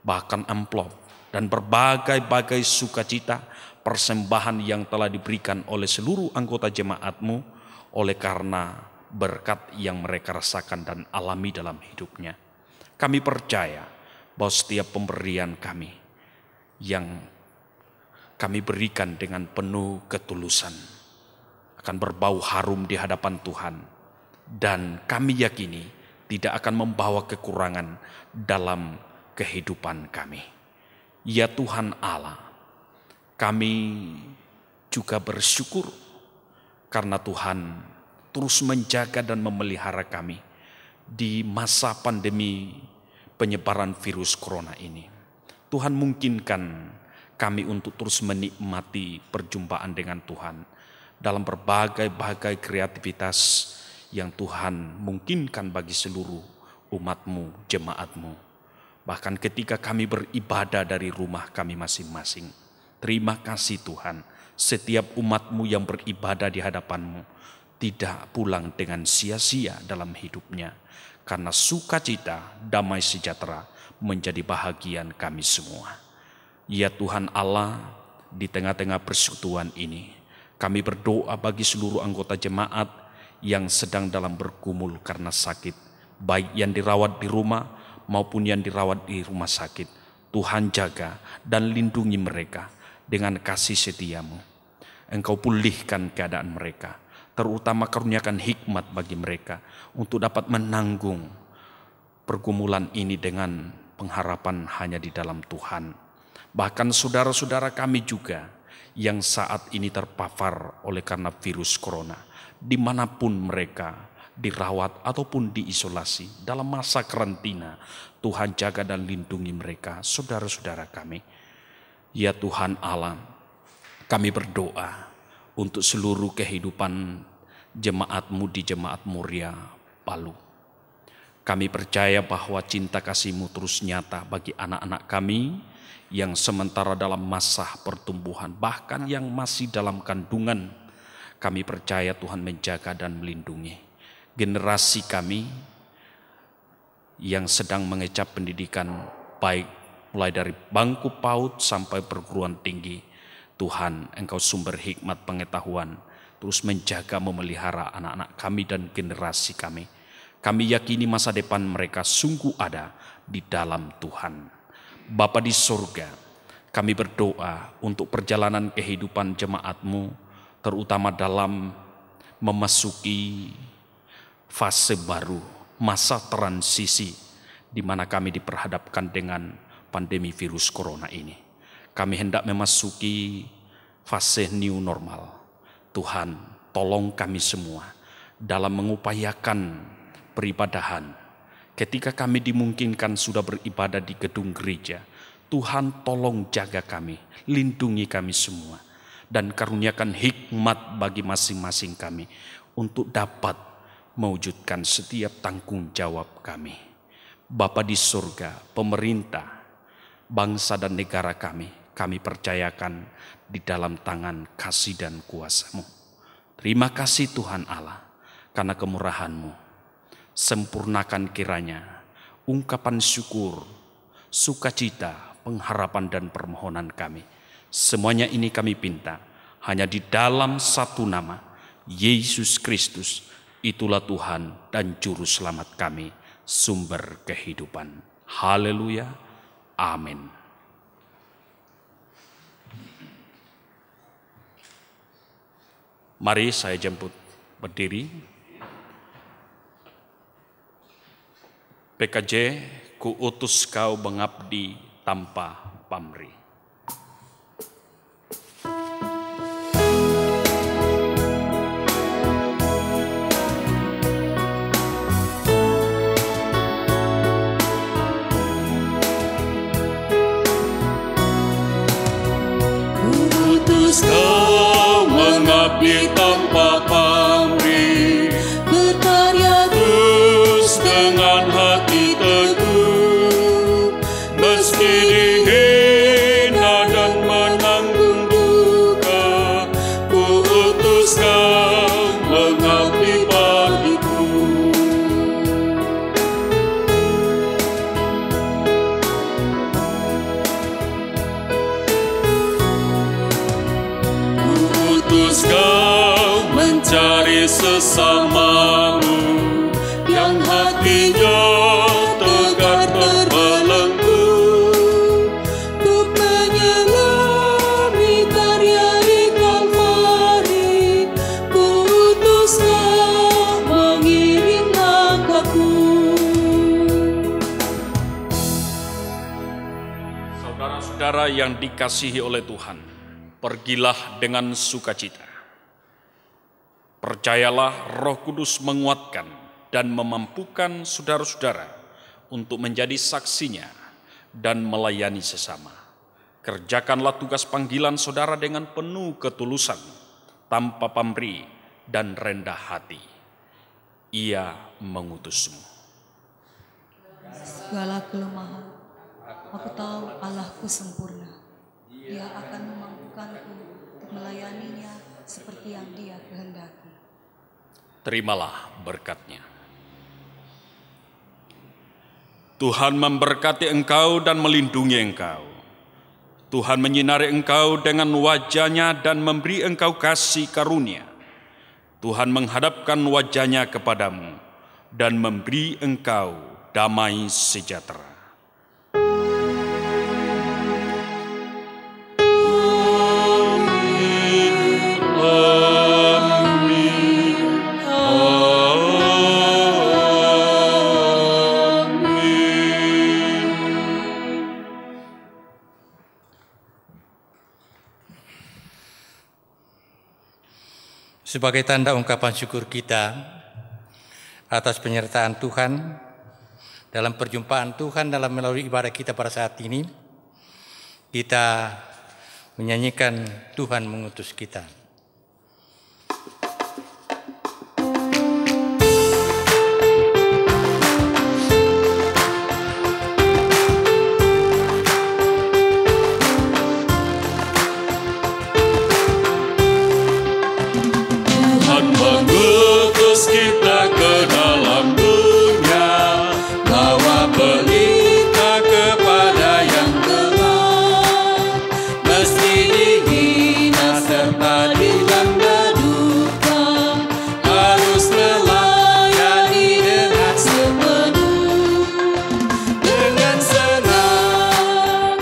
bahkan amplop, dan berbagai-bagai sukacita persembahan yang telah diberikan oleh seluruh anggota jemaat-Mu oleh karena berkat yang mereka rasakan dan alami dalam hidupnya. Kami percaya bahwa setiap pemberian kami yang kami berikan dengan penuh ketulusan akan berbau harum di hadapan Tuhan, dan kami yakini tidak akan membawa kekurangan dalam kehidupan kami. Ya Tuhan Allah, kami juga bersyukur karena Tuhan terus menjaga dan memelihara kami di masa pandemi penyebaran virus corona ini. Tuhan mungkinkan kami untuk terus menikmati perjumpaan dengan Tuhan dalam berbagai-bagai kreativitas yang Tuhan mungkinkan bagi seluruh umat-Mu, jemaat-Mu. Bahkan ketika kami beribadah dari rumah kami masing-masing. Terima kasih Tuhan, setiap umat-Mu yang beribadah di hadapan-Mu tidak pulang dengan sia-sia dalam hidupnya, karena sukacita, damai sejahtera menjadi bahagian kami semua. Ya Tuhan Allah, di tengah-tengah persekutuan ini, kami berdoa bagi seluruh anggota jemaat yang sedang dalam bergumul karena sakit, baik yang dirawat di rumah maupun yang dirawat di rumah sakit. Tuhan jaga dan lindungi mereka dengan kasih setia-Mu. Engkau pulihkan keadaan mereka, terutama karuniakan hikmat bagi mereka untuk dapat menanggung pergumulan ini dengan pengharapan hanya di dalam Tuhan. Bahkan saudara-saudara kami juga yang saat ini terpapar oleh karena virus corona, dimanapun mereka dirawat ataupun diisolasi dalam masa karantina, Tuhan jaga dan lindungi mereka, saudara-saudara kami. Ya Tuhan Allah, kami berdoa untuk seluruh kehidupan jemaat-Mu di Jemaat Muria Palu. Kami percaya bahwa cinta kasih-Mu terus nyata bagi anak-anak kami yang sementara dalam masa pertumbuhan, bahkan yang masih dalam kandungan. Kami percaya Tuhan menjaga dan melindungi generasi kami yang sedang mengecap pendidikan, baik mulai dari bangku PAUD sampai perguruan tinggi. Tuhan, Engkau sumber hikmat pengetahuan, terus menjaga memelihara anak-anak kami dan generasi kami. Kami yakini masa depan mereka sungguh ada di dalam Tuhan. Bapa di surga, kami berdoa untuk perjalanan kehidupan jemaat-Mu, terutama dalam memasuki fase baru, masa transisi, di mana kami diperhadapkan dengan pandemi virus corona ini. Kami hendak memasuki fase new normal. Tuhan, tolong kami semua dalam mengupayakan peribadahan. Ketika kami dimungkinkan sudah beribadah di gedung gereja, Tuhan tolong jaga kami, lindungi kami semua, dan karuniakan hikmat bagi masing-masing kami untuk dapat mewujudkan setiap tanggung jawab kami. Bapa di surga, pemerintah, bangsa dan negara kami percayakan di dalam tangan kasih dan kuasa-Mu. Terima kasih Tuhan Allah, karena kemurahan-Mu. Sempurnakan kiranya ungkapan syukur, sukacita, pengharapan dan permohonan kami. Semuanya ini kami pinta hanya di dalam satu nama, Yesus Kristus. Itulah Tuhan dan Juru Selamat kami, sumber kehidupan. Haleluya, amin. Mari saya jemput berdiri. PKJ, ku utus kau mengabdi tanpa pamrih. Kau mengabdi tanpa pamrih, berkarya terus dengan hati mencari sesamamu yang hatinya tegar terbelenggu untuk menyelami karya di Kalvari. Ku utuslah mengiring langkahku. Saudara-saudara yang dikasihi oleh Tuhan, pergilah dengan sukacita. Percayalah, Roh Kudus menguatkan dan memampukan saudara-saudara untuk menjadi saksinya dan melayani sesama. Kerjakanlah tugas panggilan saudara dengan penuh ketulusan, tanpa pamrih dan rendah hati. Ia mengutusmu. Segala kelemahan, aku tahu Allahku sempurna. Dia akan memampukanku untuk melayaninya seperti yang Dia kehendaki. Terimalah berkat-Nya. Tuhan memberkati engkau dan melindungi engkau. Tuhan menyinari engkau dengan wajah-Nya dan memberi engkau kasih karunia. Tuhan menghadapkan wajah-Nya kepadamu dan memberi engkau damai sejahtera. Sebagai tanda ungkapan syukur kita atas penyertaan Tuhan dalam perjumpaan Tuhan dalam melalui ibadah kita pada saat ini, kita menyanyikan Tuhan mengutus kita. Kita ke dalam dunia, bawa berita kepada yang lemah, mesti dihina serta dilanda duka, harus melayani dengan sepenuh, dengan senang,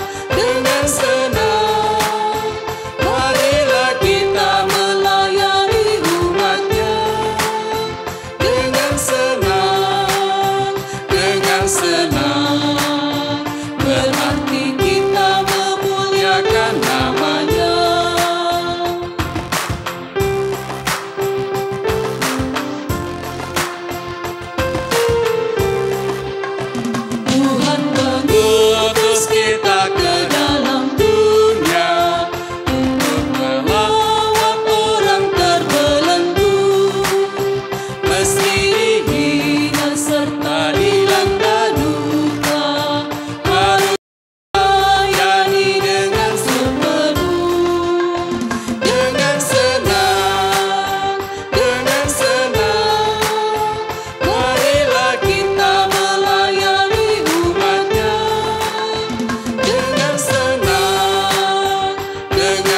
marilah kita melayani umatnya. Senang, berarti kita memuliakan namanya. Tuhan mengutus kita ke dalam dunia untuk melawat orang terbelenggu, mesti dihina serta dilanda duka, harus melayani dengan sepenuh, dengan senang, marilah kita melayani umatnya, dengan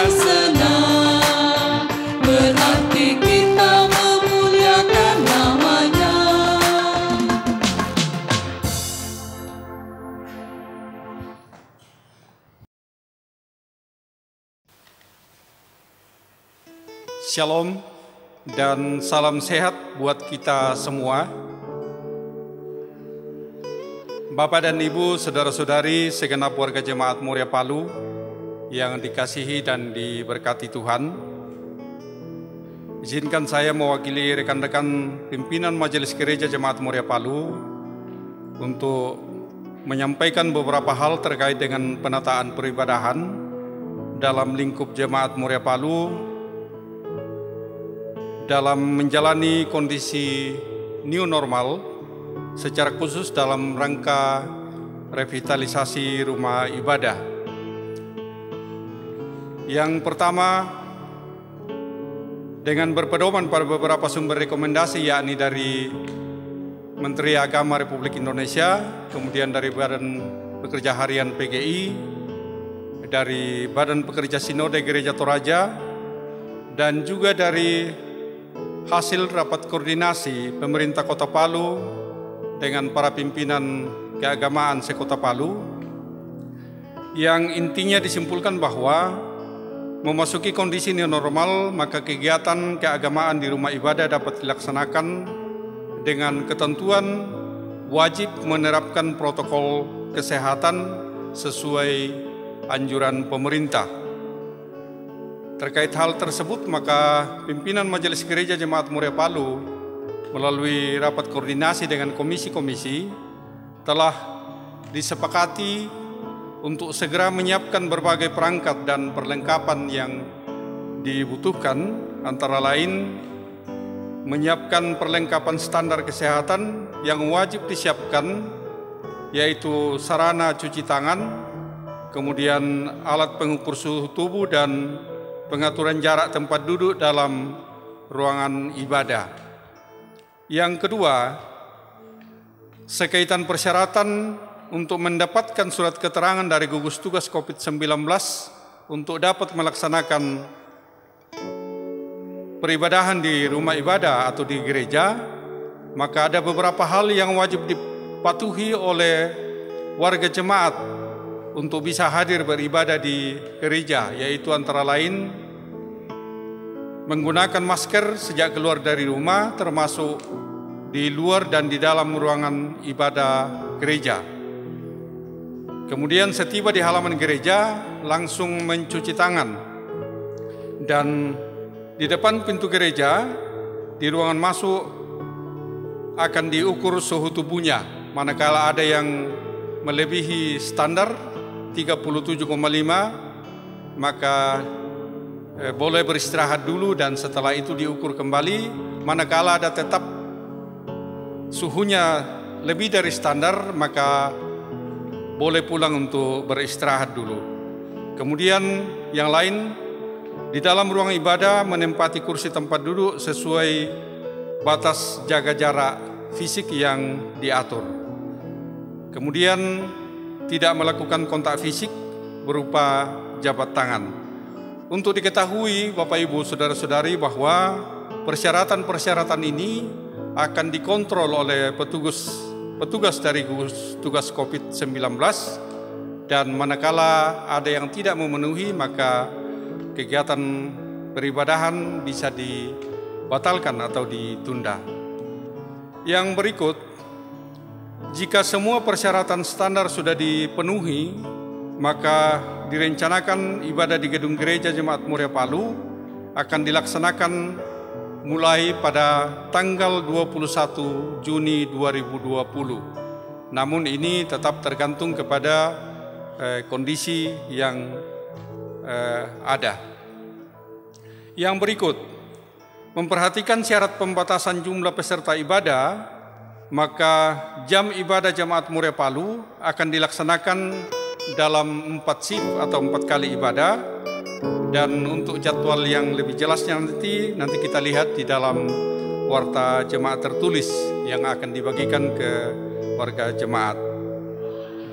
senang, berarti kita memuliakan namanya. Shalom dan salam sehat buat kita semua. Bapak dan Ibu, saudara-saudari, segenap warga Jemaat Moria Palu yang dikasihi dan diberkati Tuhan. Izinkan saya mewakili rekan-rekan pimpinan Majelis Gereja Jemaat Moria Palu untuk menyampaikan beberapa hal terkait dengan penataan peribadahan dalam lingkup Jemaat Moria Palu dalam menjalani kondisi new normal, secara khusus dalam rangka revitalisasi rumah ibadah. Yang pertama, dengan berpedoman pada beberapa sumber rekomendasi, yakni dari Menteri Agama Republik Indonesia, kemudian dari Badan Pekerja Harian PGI, dari Badan Pekerja Sinode Gereja Toraja, dan juga dari hasil rapat koordinasi pemerintah Kota Palu dengan para pimpinan keagamaan se-Kota Palu, yang intinya disimpulkan bahwa memasuki kondisi new normal, maka kegiatan keagamaan di rumah ibadah dapat dilaksanakan dengan ketentuan wajib menerapkan protokol kesehatan sesuai anjuran pemerintah. Terkait hal tersebut, maka pimpinan Majelis Gereja Jemaat Muria Palu melalui rapat koordinasi dengan komisi-komisi telah disepakati untuk segera menyiapkan berbagai perangkat dan perlengkapan yang dibutuhkan, antara lain menyiapkan perlengkapan standar kesehatan yang wajib disiapkan, yaitu sarana cuci tangan, kemudian alat pengukur suhu tubuh dan pengaturan jarak tempat duduk dalam ruangan ibadah. Yang kedua, sekaitan persyaratan untuk mendapatkan surat keterangan dari gugus tugas COVID-19 untuk dapat melaksanakan peribadahan di rumah ibadah atau di gereja, maka ada beberapa hal yang wajib dipatuhi oleh warga jemaat untuk bisa hadir beribadah di gereja, yaitu antara lain menggunakan masker sejak keluar dari rumah, termasuk di luar dan di dalam ruangan ibadah gereja. Kemudian setiba di halaman gereja langsung mencuci tangan, dan di depan pintu gereja di ruangan masuk akan diukur suhu tubuhnya. Manakala ada yang melebihi standar 37,5, maka boleh beristirahat dulu dan setelah itu diukur kembali. Manakala ada tetap suhunya lebih dari standar, maka boleh pulang untuk beristirahat dulu. Kemudian yang lain, di dalam ruang ibadah menempati kursi tempat duduk sesuai batas jaga jarak fisik yang diatur. Kemudian tidak melakukan kontak fisik berupa jabat tangan. Untuk diketahui Bapak Ibu Saudara-saudari bahwa persyaratan-persyaratan ini akan dikontrol oleh petugas dari gugus tugas COVID-19, dan manakala ada yang tidak memenuhi, maka kegiatan peribadahan bisa dibatalkan atau ditunda. Yang berikut, jika semua persyaratan standar sudah dipenuhi, maka direncanakan ibadah di gedung gereja Jemaat Muria Palu akan dilaksanakan mulai pada tanggal 21 Juni 2020. Namun ini tetap tergantung kepada kondisi yang ada. Yang berikut, memperhatikan syarat pembatasan jumlah peserta ibadah, maka jam ibadah Jemaat Muria Palu akan dilaksanakan dalam 4 shift atau 4 kali ibadah. Dan untuk jadwal yang lebih jelasnya nanti kita lihat di dalam warta jemaat tertulis yang akan dibagikan ke warga jemaat.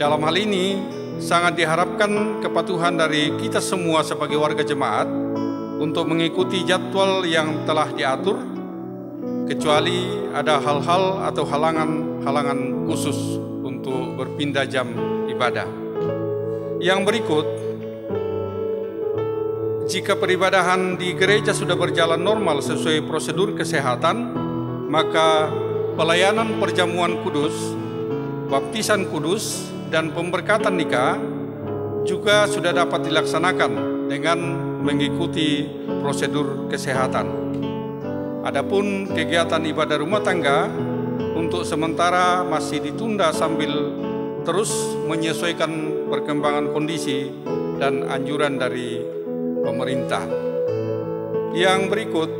Dalam hal ini sangat diharapkan kepatuhan dari kita semua sebagai warga jemaat untuk mengikuti jadwal yang telah diatur, kecuali ada hal-hal atau halangan khusus untuk berpindah jam ibadah. Yang berikut, jika peribadahan di gereja sudah berjalan normal sesuai prosedur kesehatan, maka pelayanan perjamuan kudus, baptisan kudus, dan pemberkatan nikah juga sudah dapat dilaksanakan dengan mengikuti prosedur kesehatan. Adapun kegiatan ibadah rumah tangga untuk sementara masih ditunda sambil terus menyesuaikan perkembangan kondisi dan anjuran dari pemerintah. Yang berikut,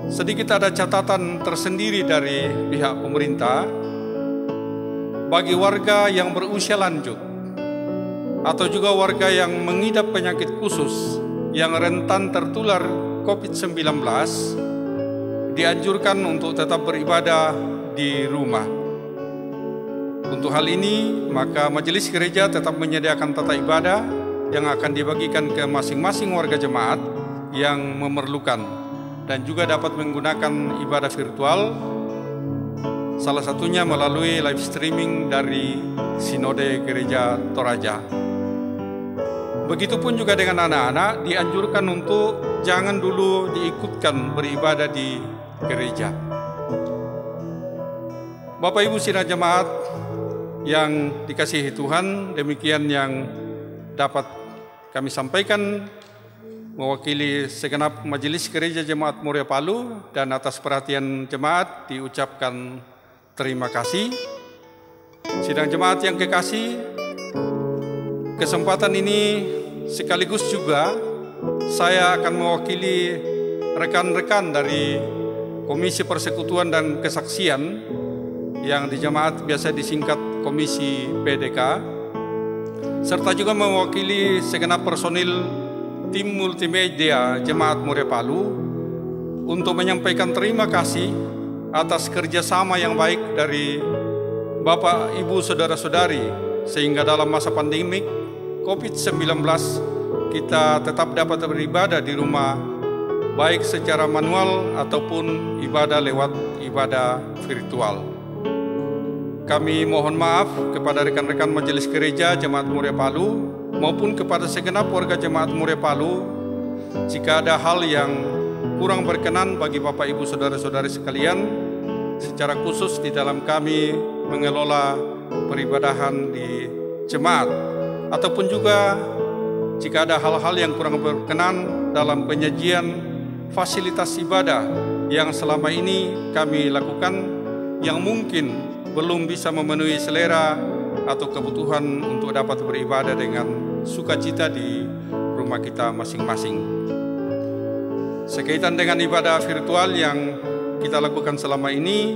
sedikit ada catatan tersendiri dari pihak pemerintah bagi warga yang berusia lanjut atau juga warga yang mengidap penyakit khusus yang rentan tertular COVID-19, dianjurkan untuk tetap beribadah di rumah. Untuk hal ini, maka majelis gereja tetap menyediakan tata ibadah yang akan dibagikan ke masing-masing warga jemaat yang memerlukan. dan juga dapat menggunakan ibadah virtual, salah satunya melalui live streaming dari Sinode Gereja Toraja. Begitupun juga dengan anak-anak, dianjurkan untuk jangan dulu diikutkan beribadah di gereja. Bapak Ibu sidang jemaat yang dikasihi Tuhan, demikian yang dapat kami sampaikan mewakili segenap Majelis Gereja Jemaat Muria Palu, dan atas perhatian jemaat diucapkan terima kasih. Sidang jemaat yang kekasih, kesempatan ini sekaligus juga saya akan mewakili rekan-rekan dari Komisi Persekutuan dan Kesaksian yang di jemaat biasa disingkat Komisi PDK, serta juga mewakili segenap personil tim multimedia Jemaat Muria Palu untuk menyampaikan terima kasih atas kerjasama yang baik dari Bapak, Ibu, Saudara-saudari, sehingga dalam masa pandemik COVID-19 kita tetap dapat beribadah di rumah, baik secara manual ataupun ibadah lewat ibadah virtual. Kami mohon maaf kepada rekan-rekan Majelis Gereja Jemaat Muria Palu maupun kepada segenap warga Jemaat Muria Palu jika ada hal yang kurang berkenan bagi Bapak, Ibu, Saudara-saudari sekalian, secara khusus di dalam kami mengelola peribadahan di jemaat, ataupun juga jika ada hal-hal yang kurang berkenan dalam penyajian fasilitas ibadah yang selama ini kami lakukan yang mungkin belum bisa memenuhi selera atau kebutuhan untuk dapat beribadah dengan sukacita di rumah kita masing-masing. Sekaitan dengan ibadah virtual yang kita lakukan selama ini,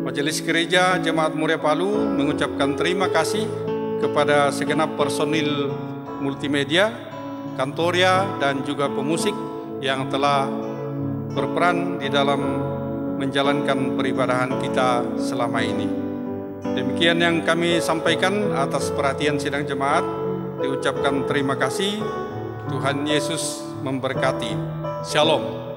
Majelis Gereja Jemaat Muria Palu mengucapkan terima kasih kepada segenap personil multimedia, kantoria, dan juga pemusik yang telah berperan di dalam menjalankan peribadahan kita selama ini. Demikian yang kami sampaikan. Atas perhatian sidang jemaat diucapkan terima kasih. Tuhan Yesus memberkati. Shalom.